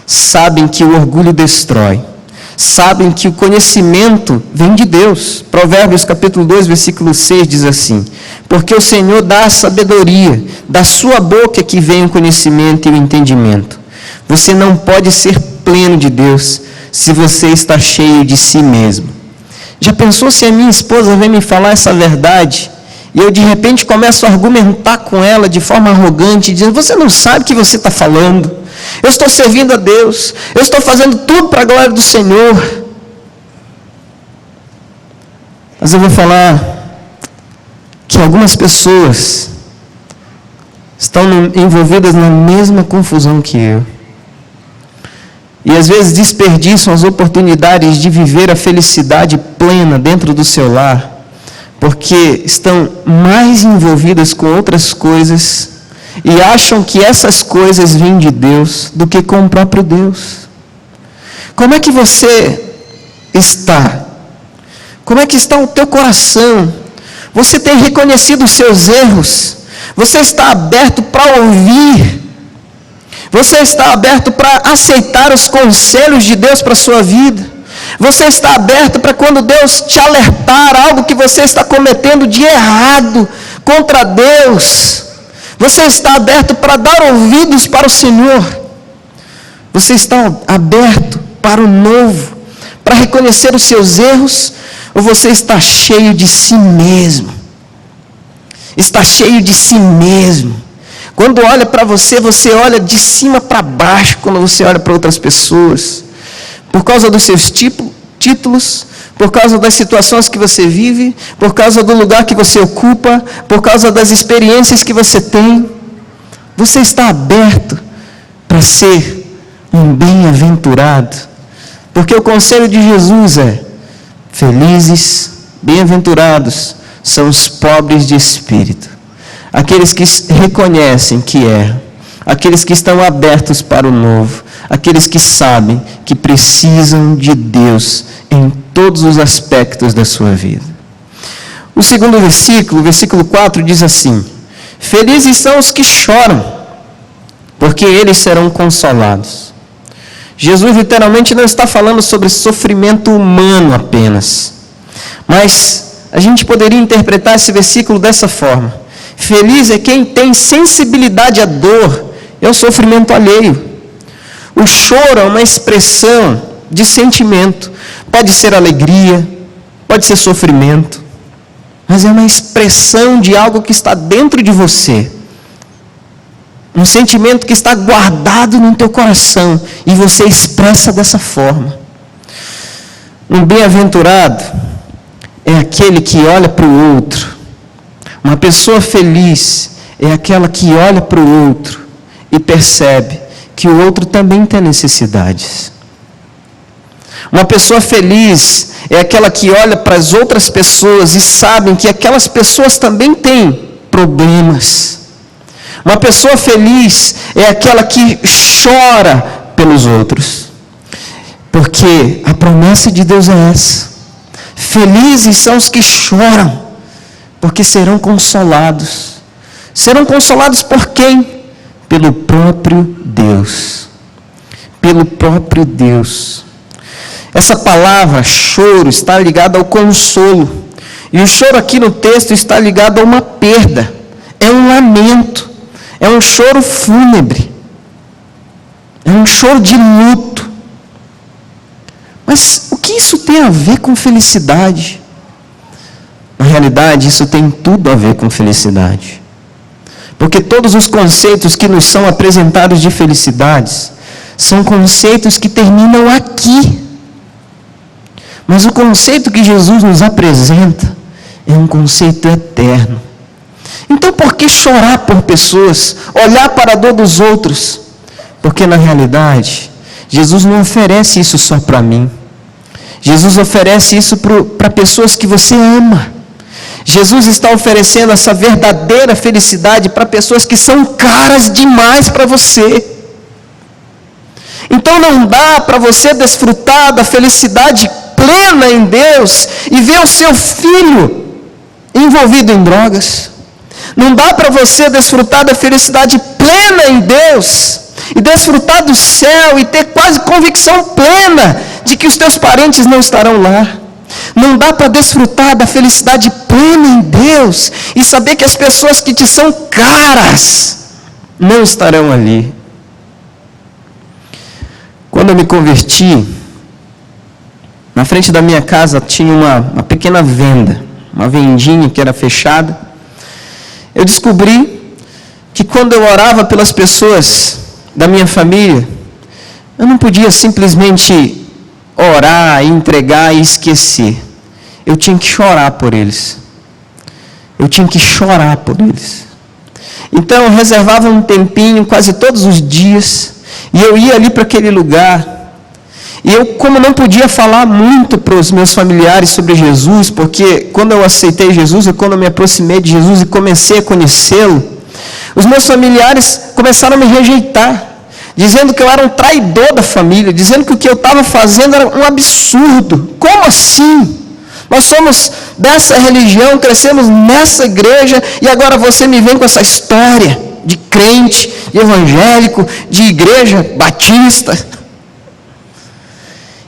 sabem que o orgulho destrói, sabem que o conhecimento vem de Deus. Provérbios capítulo 2, versículo 6 diz assim: porque o Senhor dá a sabedoria, da sua boca que vem o conhecimento e o entendimento. Você não pode ser pleno de Deus se você está cheio de si mesmo. Já pensou se a minha esposa vem me falar essa verdade e eu de repente começo a argumentar com ela de forma arrogante, dizendo: você não sabe o que você está falando, eu estou servindo a Deus, eu estou fazendo tudo para a glória do Senhor. Mas eu vou falar que algumas pessoas estão envolvidas na mesma confusão que eu. E às vezes desperdiçam as oportunidades de viver a felicidade plena dentro do seu lar, porque estão mais envolvidas com outras coisas e acham que essas coisas vêm de Deus do que com o próprio Deus. Como é que você está? Como é que está o teu coração? Você tem reconhecido os seus erros? Você está aberto para ouvir? Você está aberto para aceitar os conselhos de Deus para a sua vida? Você está aberto para quando Deus te alertar algo que você está cometendo de errado contra Deus? Você está aberto para dar ouvidos para o Senhor? Você está aberto para o novo, para reconhecer os seus erros? Ou você está cheio de si mesmo? Está cheio de si mesmo. Quando olha para você, você olha de cima para baixo quando você olha para outras pessoas. Por causa dos seus títulos, por causa das situações que você vive, por causa do lugar que você ocupa, por causa das experiências que você tem. Você está aberto para ser um bem-aventurado? Porque o conselho de Jesus é: felizes, bem-aventurados são os pobres de espírito. Aqueles que reconhecem que erram, aqueles que estão abertos para o novo, aqueles que sabem que precisam de Deus em todos os aspectos da sua vida. O segundo versículo, versículo 4, diz assim: felizes são os que choram, porque eles serão consolados. Jesus literalmente não está falando sobre sofrimento humano apenas, mas a gente poderia interpretar esse versículo dessa forma: feliz é quem tem sensibilidade à dor e ao sofrimento alheio. O choro é uma expressão de sentimento. Pode ser alegria, pode ser sofrimento, mas é uma expressão de algo que está dentro de você. Um sentimento que está guardado no teu coração e você expressa dessa forma. Um bem-aventurado é aquele que olha para o outro. Uma pessoa feliz é aquela que olha para o outro e percebe que o outro também tem necessidades. Uma pessoa feliz é aquela que olha para as outras pessoas e sabe que aquelas pessoas também têm problemas. Uma pessoa feliz é aquela que chora pelos outros, porque a promessa de Deus é essa: felizes são os que choram, porque serão consolados. Serão consolados por quem? Pelo próprio Deus. Pelo próprio Deus. Essa palavra choro está ligada ao consolo. E o choro aqui no texto está ligado a uma perda. É um lamento. É um choro fúnebre. É um choro de luto. Mas o que isso tem a ver com felicidade? Na realidade, isso tem tudo a ver com felicidade. Porque todos os conceitos que nos são apresentados de felicidades são conceitos que terminam aqui. Mas o conceito que Jesus nos apresenta é um conceito eterno. Então, por que chorar por pessoas, olhar para a dor dos outros? Porque na realidade, Jesus não oferece isso só para mim. Jesus oferece isso para pessoas que você ama. Jesus está oferecendo essa verdadeira felicidade para pessoas que são caras demais para você. Então não dá para você desfrutar da felicidade plena em Deus e ver o seu filho envolvido em drogas. Não dá para você desfrutar da felicidade plena em Deus e desfrutar do céu e ter quase convicção plena de que os teus parentes não estarão lá. Não dá para desfrutar da felicidade plena em Deus e saber que as pessoas que te são caras não estarão ali. Quando eu me converti, na frente da minha casa tinha uma pequena venda, uma vendinha que era fechada. Eu descobri que quando eu orava pelas pessoas da minha família, eu não podia simplesmente orar, entregar e esquecer. Eu tinha que chorar por eles. Eu tinha que chorar por eles. Então eu reservava um tempinho quase todos os dias e eu ia ali para aquele lugar. E eu, como não podia falar muito para os meus familiares sobre Jesus, porque quando eu aceitei Jesus e quando eu me aproximei de Jesus e comecei a conhecê-lo, os meus familiares começaram a me rejeitar, dizendo que eu era um traidor da família, dizendo que o que eu estava fazendo era um absurdo. Como assim? Nós somos dessa religião, crescemos nessa igreja e agora você me vem com essa história de crente, de evangélico, de igreja batista.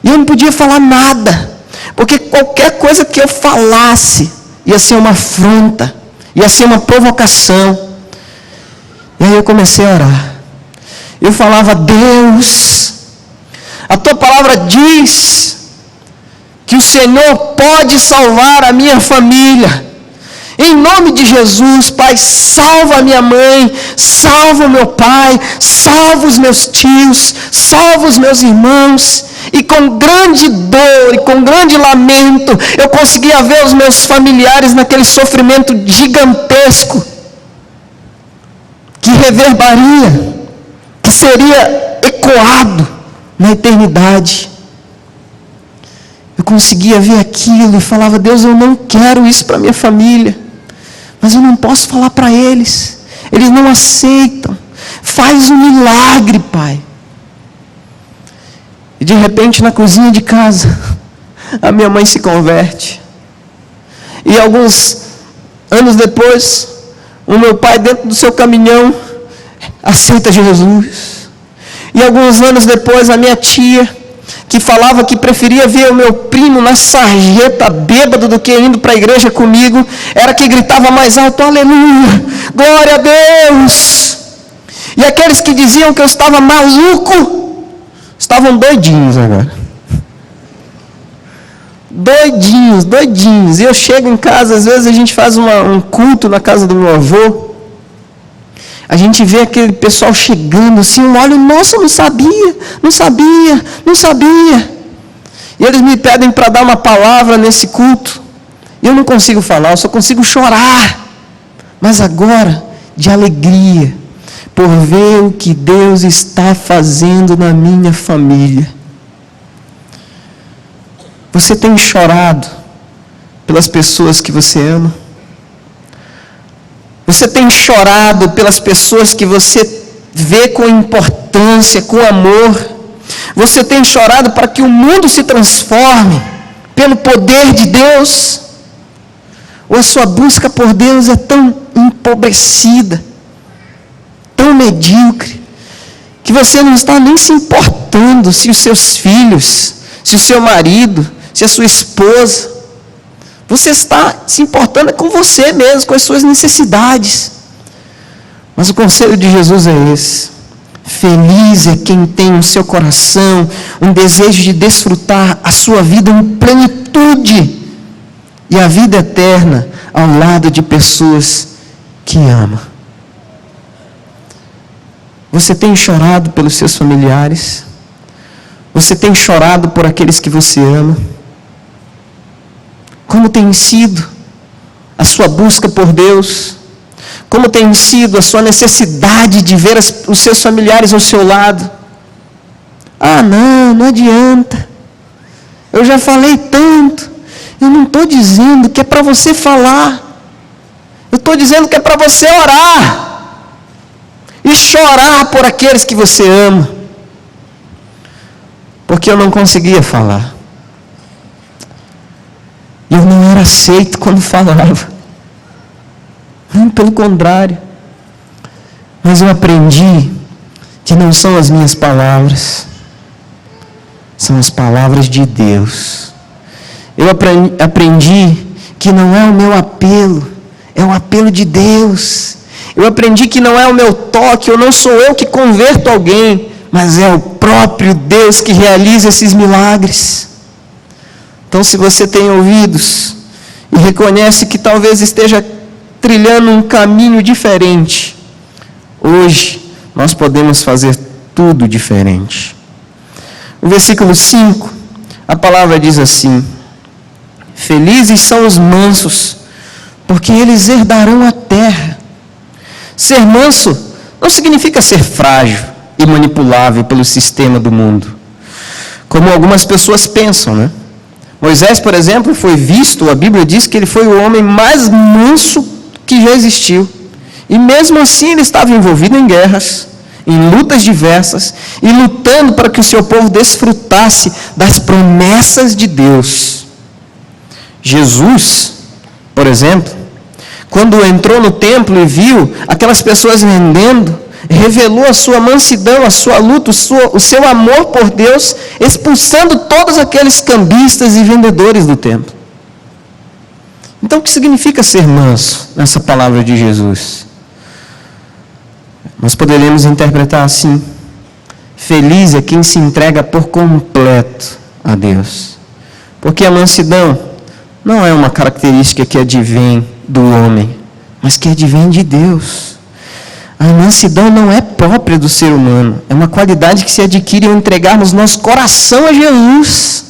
E eu não podia falar nada, porque qualquer coisa que eu falasse ia ser uma afronta, ia ser uma provocação. E aí eu comecei a orar. Eu falava: Deus, a tua palavra diz que o Senhor pode salvar a minha família. Em nome de Jesus, Pai, salva a minha mãe, salva o meu pai, salva os meus tios, salva os meus irmãos. E com grande dor e com grande lamento, eu conseguia ver os meus familiares naquele sofrimento gigantesco, que reverberia, que seria ecoado na eternidade. Eu conseguia ver aquilo e falava: Deus, eu não quero isso para minha família, mas eu não posso falar para eles, eles não aceitam. Faz um milagre, Pai. E de repente, na cozinha de casa, a minha mãe se converte. E alguns anos depois, o meu pai, dentro do seu caminhão, aceita Jesus. E alguns anos depois, a minha tia, que falava que preferia ver o meu primo na sarjeta bêbado do que indo para a igreja comigo, era que gritava mais alto: aleluia, glória a Deus. E aqueles que diziam que eu estava maluco, estavam doidinhos agora. Doidinhos. E eu chego em casa, às vezes a gente faz um culto na casa do meu avô. A gente vê aquele pessoal chegando assim, olha, nossa, não sabia. E eles me pedem para dar uma palavra nesse culto. E eu não consigo falar, eu só consigo chorar. Mas agora, de alegria, por ver o que Deus está fazendo na minha família. Você tem chorado pelas pessoas que você ama? Você tem chorado pelas pessoas que você vê com importância, com amor? Você tem chorado para que o mundo se transforme pelo poder de Deus? Ou a sua busca por Deus é tão empobrecida, tão medíocre, que você não está nem se importando se os seus filhos, se o seu marido, se a sua esposa, você está se importando com você mesmo, com as suas necessidades. Mas o conselho de Jesus é esse: feliz é quem tem no seu coração um desejo de desfrutar a sua vida em plenitude e a vida eterna ao lado de pessoas que ama. Você tem chorado pelos seus familiares? Você tem chorado por aqueles que você ama? Como tem sido a sua busca por Deus? Como tem sido a sua necessidade de ver os seus familiares ao seu lado? Ah, não adianta. Eu já falei tanto. Eu não estou dizendo que é para você falar. Eu estou dizendo que é para você orar e chorar por aqueles que você ama. porque eu não conseguia falar. Eu não era aceito quando falava. Não, pelo contrário. Mas eu aprendi que não são as minhas palavras, são as palavras de Deus. Eu aprendi que não é o meu apelo, é o apelo de Deus. Eu aprendi que não é o meu toque, ou não sou eu que converto alguém, mas é o próprio Deus que realiza esses milagres. Então, se você tem ouvidos e reconhece que talvez esteja trilhando um caminho diferente, hoje nós podemos fazer tudo diferente. O versículo 5, a palavra diz assim: felizes são os mansos, porque eles herdarão a terra. Ser manso não significa ser frágil e manipulável pelo sistema do mundo, como algumas pessoas pensam, né? Moisés, por exemplo, foi visto, a Bíblia diz que ele foi o homem mais manso que já existiu. E mesmo assim ele estava envolvido em guerras, em lutas diversas, e lutando para que o seu povo desfrutasse das promessas de Deus. Jesus, por exemplo, quando entrou no templo e viu aquelas pessoas vendendo, revelou a sua mansidão, a sua luta, o seu amor por Deus, expulsando todos aqueles cambistas e vendedores do templo. Então, o que significa ser manso nessa palavra de Jesus? Nós poderemos interpretar assim: feliz é quem se entrega por completo a Deus. Porque a mansidão não é uma característica que advém do homem, mas que advém de Deus. A mansidão não é própria do ser humano, é uma qualidade que se adquire ao entregarmos nosso coração a Jesus.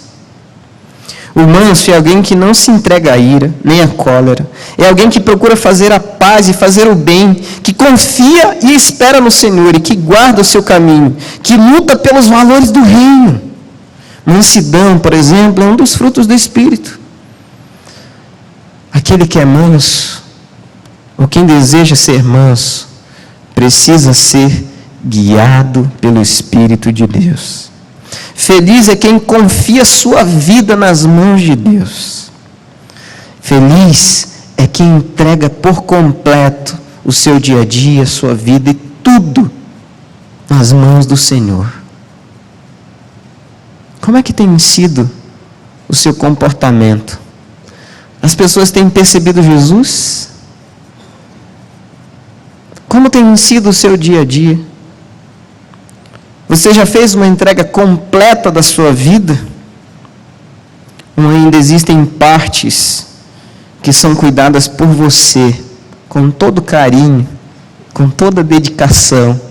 O manso é alguém que não se entrega à ira, nem à cólera. É alguém que procura fazer a paz e fazer o bem, que confia e espera no Senhor e que guarda o seu caminho, que luta pelos valores do reino. Mansidão, por exemplo, é um dos frutos do Espírito. Aquele que é manso, ou quem deseja ser manso, precisa ser guiado pelo Espírito de Deus. Feliz é quem confia sua vida nas mãos de Deus. Feliz é quem entrega por completo o seu dia a dia, sua vida e tudo nas mãos do Senhor. Como é que tem sido o seu comportamento? As pessoas têm percebido Jesus? Como tem sido o seu dia a dia? Você já fez uma entrega completa da sua vida? Ou ainda existem partes que são cuidadas por você, com todo carinho, com toda dedicação,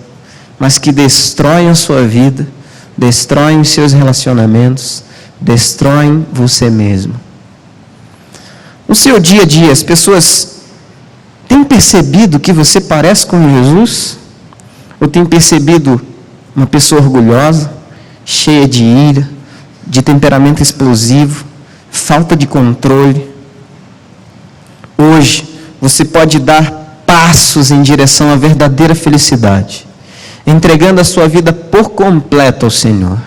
mas que destroem a sua vida, destroem os seus relacionamentos, destroem você mesmo? No seu dia a dia, as pessoas têm percebido que você parece com Jesus? Ou têm percebido uma pessoa orgulhosa, cheia de ira, de temperamento explosivo, falta de controle? Hoje, você pode dar passos em direção à verdadeira felicidade, entregando a sua vida por completo ao Senhor.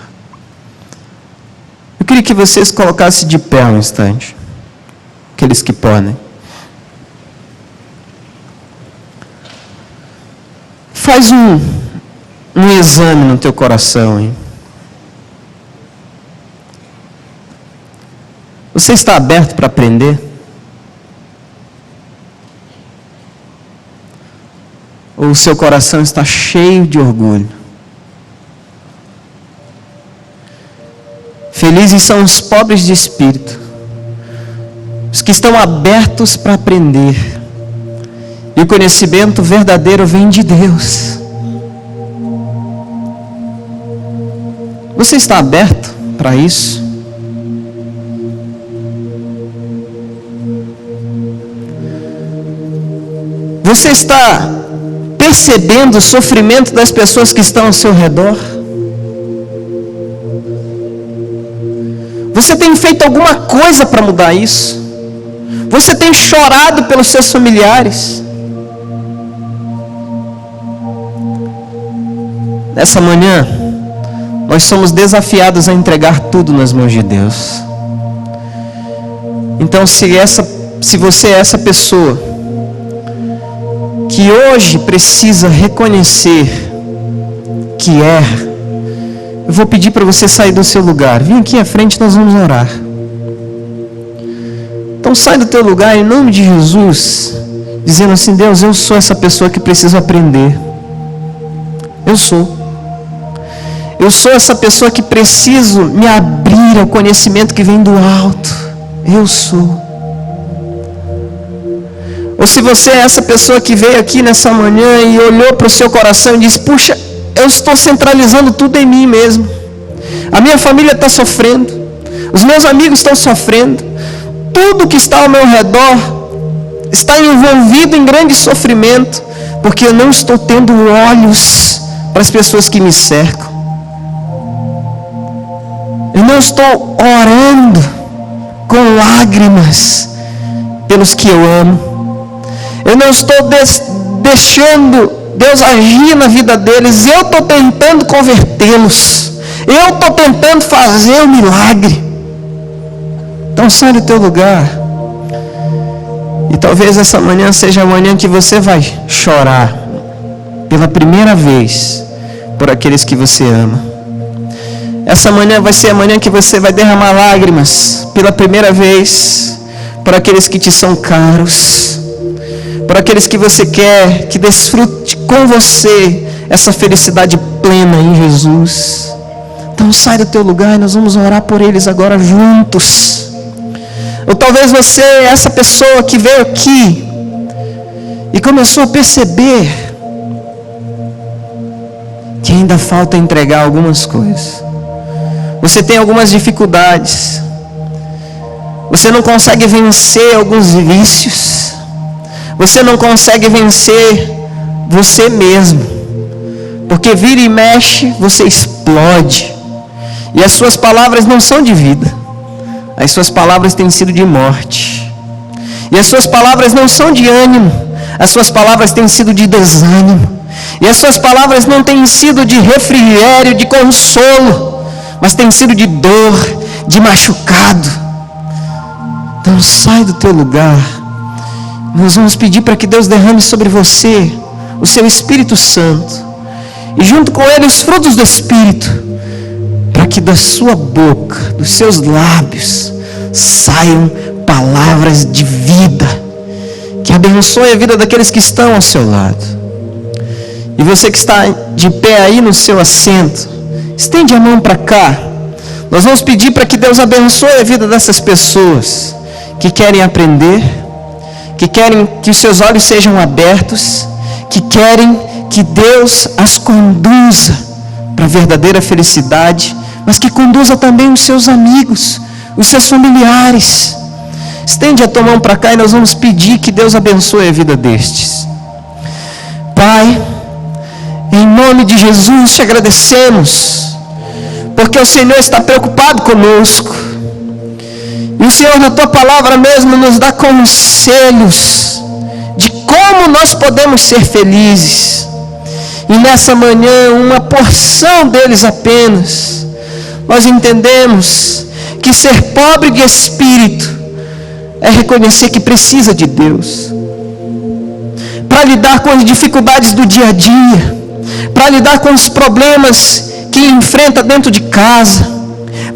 Eu queria que vocês colocassem de pé um instante, aqueles que podem. Faz um exame no teu coração, hein? Você está aberto para aprender? Ou o seu coração está cheio de orgulho? Felizes são os pobres de espírito, os que estão abertos para aprender. E o conhecimento verdadeiro vem de Deus. Você está aberto para isso? Você está percebendo o sofrimento das pessoas que estão ao seu redor? Você tem feito alguma coisa para mudar isso? Você tem chorado pelos seus familiares? Nessa manhã, nós somos desafiados a entregar tudo nas mãos de Deus. Então, se você é essa pessoa que hoje precisa reconhecer que erra, eu vou pedir para você sair do seu lugar. Vem aqui à frente, nós vamos orar. Então sai do teu lugar em nome de Jesus, dizendo assim: Deus, eu sou essa pessoa que preciso aprender. Eu sou essa pessoa que preciso me abrir ao conhecimento que vem do alto. Eu sou. Ou se você é essa pessoa que veio aqui nessa manhã e olhou para o seu coração e disse: puxa, eu estou centralizando tudo em mim mesmo. A minha família está sofrendo, os meus amigos estão sofrendo, tudo que está ao meu redor está envolvido em grande sofrimento, porque eu não estou tendo olhos para as pessoas que me cercam. Eu não estou orando com lágrimas pelos que eu amo. Eu não estou deixando Deus agir na vida deles. Eu estou tentando convertê-los. Eu estou tentando fazer o milagre. Então sai do teu lugar. E talvez essa manhã seja a manhã que você vai chorar pela primeira vez por aqueles que você ama. Essa manhã vai ser a manhã que você vai derramar lágrimas pela primeira vez por aqueles que te são caros, por aqueles que você quer que desfrute com você essa felicidade plena em Jesus. Então sai do teu lugar e nós vamos orar por eles agora juntos. Ou talvez você é essa pessoa que veio aqui e começou a perceber que ainda falta entregar algumas coisas. Você tem algumas dificuldades. Você não consegue vencer alguns vícios. Você não consegue vencer você mesmo. Porque vira e mexe, você explode. E as suas palavras não são de vida. As suas palavras têm sido de morte. E as suas palavras não são de ânimo. As suas palavras têm sido de desânimo. E as suas palavras não têm sido de refrigério, de consolo, mas têm sido de dor, de machucado. Então sai do teu lugar. Nós vamos pedir para que Deus derrame sobre você o seu Espírito Santo, e junto com ele os frutos do Espírito, para que da sua boca, dos seus lábios, saiam palavras de vida, que abençoe a vida daqueles que estão ao seu lado. E você que está de pé aí no seu assento, estende a mão para cá. Nós vamos pedir para que Deus abençoe a vida dessas pessoas que querem aprender, que querem que os seus olhos sejam abertos, que querem que Deus as conduza para a verdadeira felicidade, mas que conduza também os seus amigos, os seus familiares. Estende a tua mão para cá e nós vamos pedir que Deus abençoe a vida destes. Pai, em nome de Jesus te agradecemos, porque o Senhor está preocupado conosco. E o Senhor, na tua palavra mesmo, nos dá conselhos de como nós podemos ser felizes. E nessa manhã, uma porção deles apenas, nós entendemos que ser pobre de espírito é reconhecer que precisa de Deus, para lidar com as dificuldades do dia a dia, para lidar com os problemas que enfrenta dentro de casa,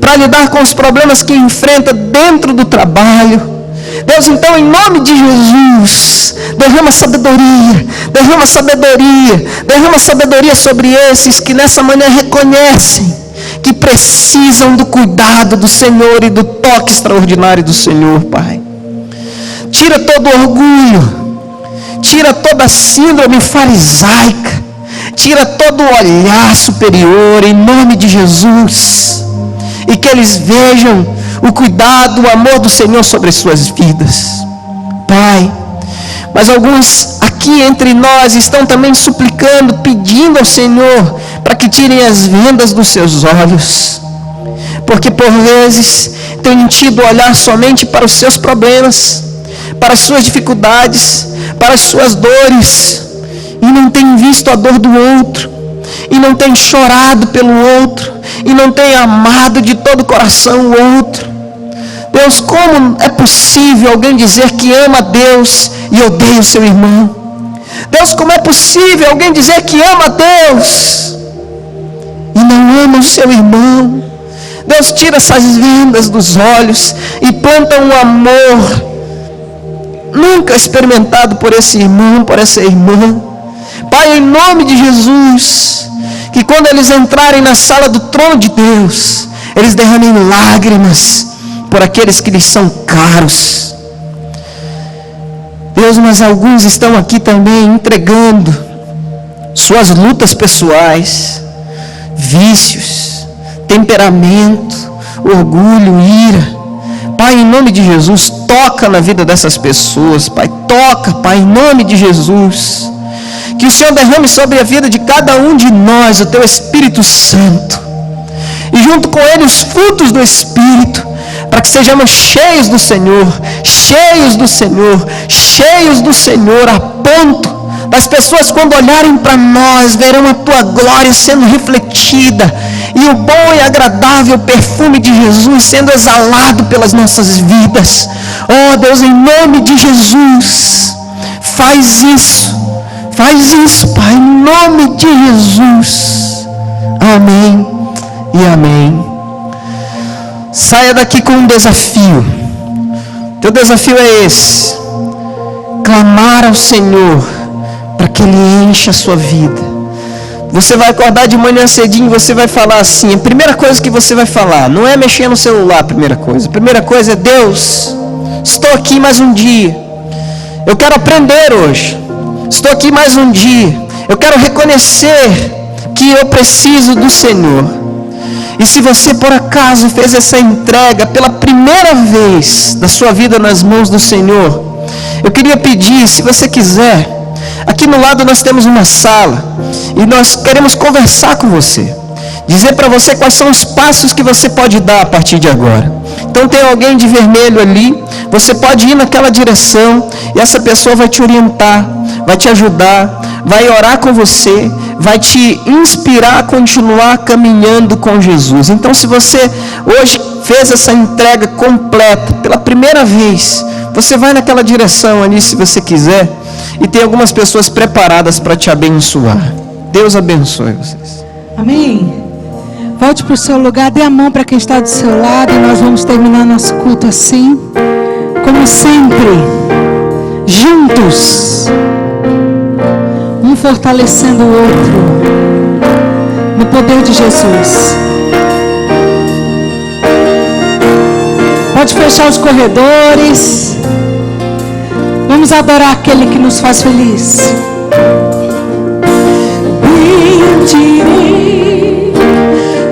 para lidar com os problemas que enfrenta dentro do trabalho. Deus, então, em nome de Jesus, derrama sabedoria, derrama sabedoria, derrama sabedoria sobre esses que nessa manhã reconhecem que precisam do cuidado do Senhor e do toque extraordinário do Senhor, Pai. Tira todo orgulho, tira toda síndrome farisaica, tira todo olhar superior, em nome de Jesus, e que eles vejam o cuidado, o amor do Senhor sobre as suas vidas, Pai. Mas alguns aqui entre nós estão também suplicando, pedindo ao Senhor para que tirem as vendas dos seus olhos, porque por vezes têm tido olhar somente para os seus problemas, para as suas dificuldades, para as suas dores, e não têm visto a dor do outro, e não têm chorado pelo outro, e não tem amado de todo o coração o outro. Deus, como é possível alguém dizer que ama a Deus e odeia o seu irmão? Deus, como é possível alguém dizer que ama a Deus e não ama o seu irmão? Deus, tira essas vendas dos olhos e planta um amor nunca experimentado por esse irmão, por essa irmã. Pai, em nome de Jesus, que quando eles entrarem na sala do trono de Deus, eles derramem lágrimas por aqueles que lhes são caros. Deus, mas alguns estão aqui também entregando suas lutas pessoais, vícios, temperamento, orgulho, ira. Pai, em nome de Jesus, toca na vida dessas pessoas, Pai, toca, Pai, em nome de Jesus. Que o Senhor derrame sobre a vida de cada um de nós o Teu Espírito Santo, e junto com Ele os frutos do Espírito, para que sejamos cheios do Senhor, cheios do Senhor, cheios do Senhor, a ponto das pessoas, quando olharem para nós, verão a Tua glória sendo refletida, e o bom e agradável perfume de Jesus sendo exalado pelas nossas vidas. Oh Deus, em nome de Jesus, faz isso, Pai, em nome de Jesus. Amém e amém. Saia daqui com um desafio. Teu desafio é esse: clamar ao Senhor para que Ele encha a sua vida. Você vai acordar de manhã cedinho e você vai falar assim. A primeira coisa que você vai falar não é mexer no celular. A primeira coisa é: Deus, estou aqui mais um dia, eu quero aprender hoje. Estou aqui mais um dia, eu quero reconhecer que eu preciso do Senhor. E se você por acaso fez essa entrega pela primeira vez da sua vida nas mãos do Senhor, eu queria pedir, se você quiser, aqui no lado nós temos uma sala e nós queremos conversar com você, dizer para você quais são os passos que você pode dar a partir de agora. Então tem alguém de vermelho ali, você pode ir naquela direção e essa pessoa vai te orientar, vai te ajudar, vai orar com você, vai te inspirar a continuar caminhando com Jesus. Então, se você hoje fez essa entrega completa pela primeira vez, você vai naquela direção ali, se você quiser, e tem algumas pessoas preparadas para te abençoar. Deus abençoe vocês. Amém. Volte para o seu lugar, dê a mão para quem está do seu lado, e nós vamos terminar nosso culto assim, como sempre, juntos, um fortalecendo o outro, no poder de Jesus. Pode fechar os corredores. Vamos adorar aquele que nos faz feliz. Bendirei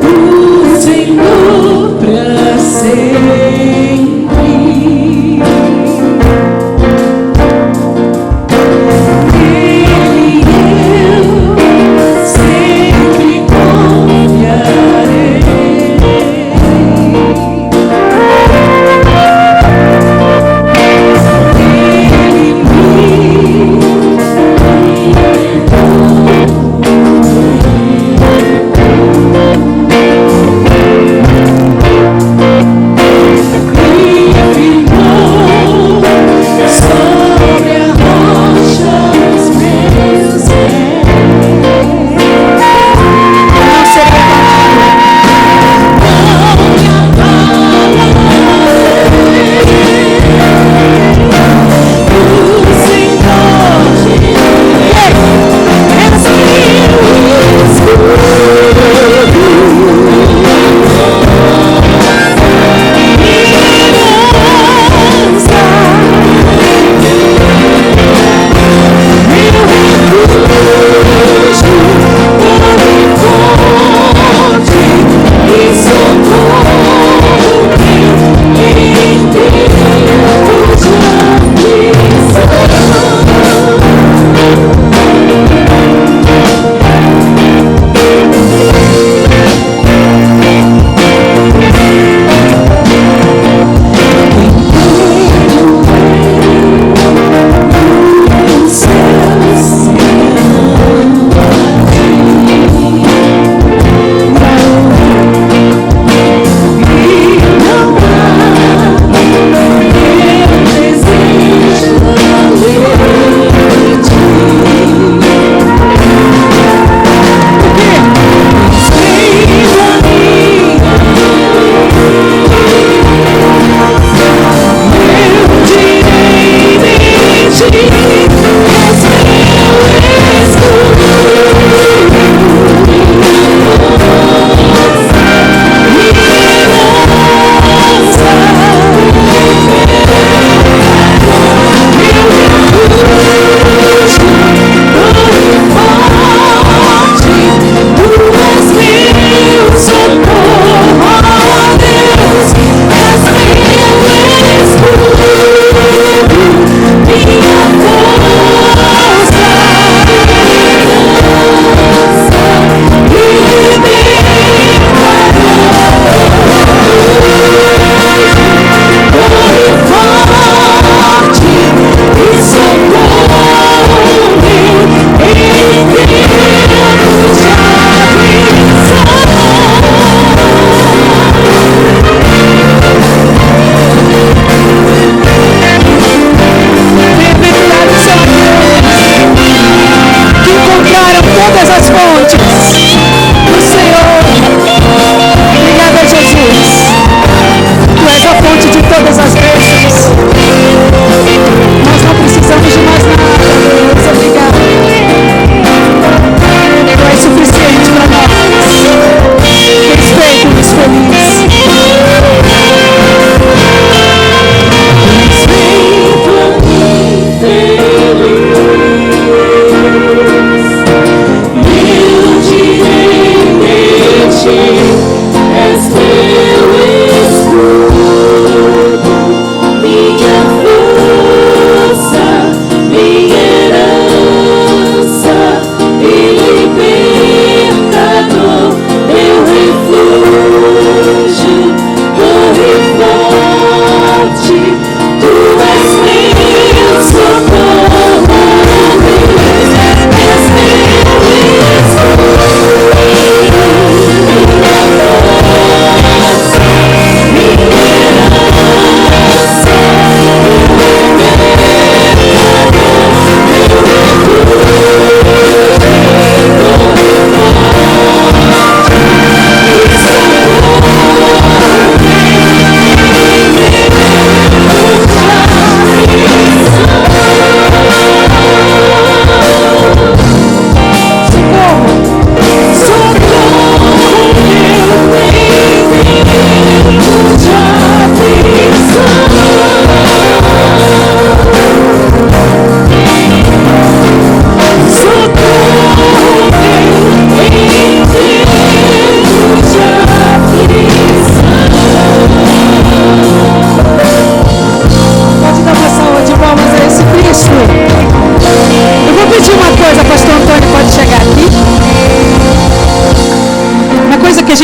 o Senhor para sempre.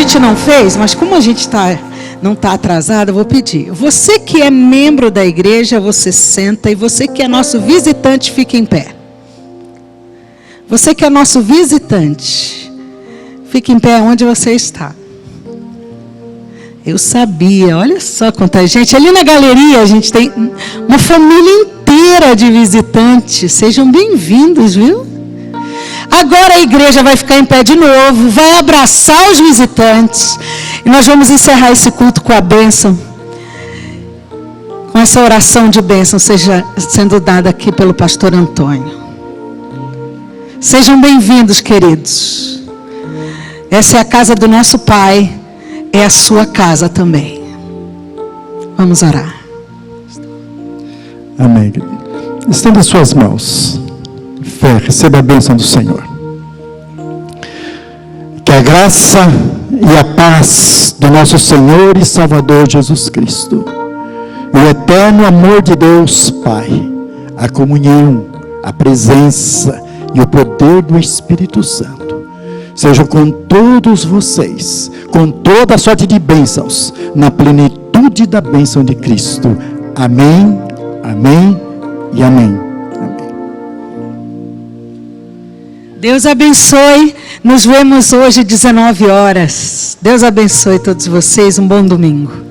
gente não fez, mas como a gente não está atrasado, eu vou pedir. Você que é membro da igreja, você senta, e você que é nosso visitante, fica em pé. Você que é nosso visitante, fique em pé onde você está. Eu sabia, olha só quanta gente. Ali na galeria a gente tem uma família inteira de visitantes. Sejam bem-vindos, viu? Agora a igreja vai ficar em pé de novo, vai abraçar os visitantes. E nós vamos encerrar esse culto com a bênção. Com essa oração de bênção seja sendo dada aqui pelo pastor Antônio. Sejam bem-vindos, queridos. Essa é a casa do nosso Pai. É a sua casa também. Vamos orar. Amém. Estenda suas mãos. Fé, receba a bênção do Senhor. Que a graça e a paz do nosso Senhor e Salvador Jesus Cristo, o eterno amor de Deus Pai, a comunhão, a presença e o poder do Espírito Santo sejam com todos vocês, com toda a sorte de bênçãos, na plenitude da bênção de Cristo. Amém, amém e amém. Deus abençoe. Nos vemos hoje às 19 horas. Deus abençoe todos vocês. Um bom domingo.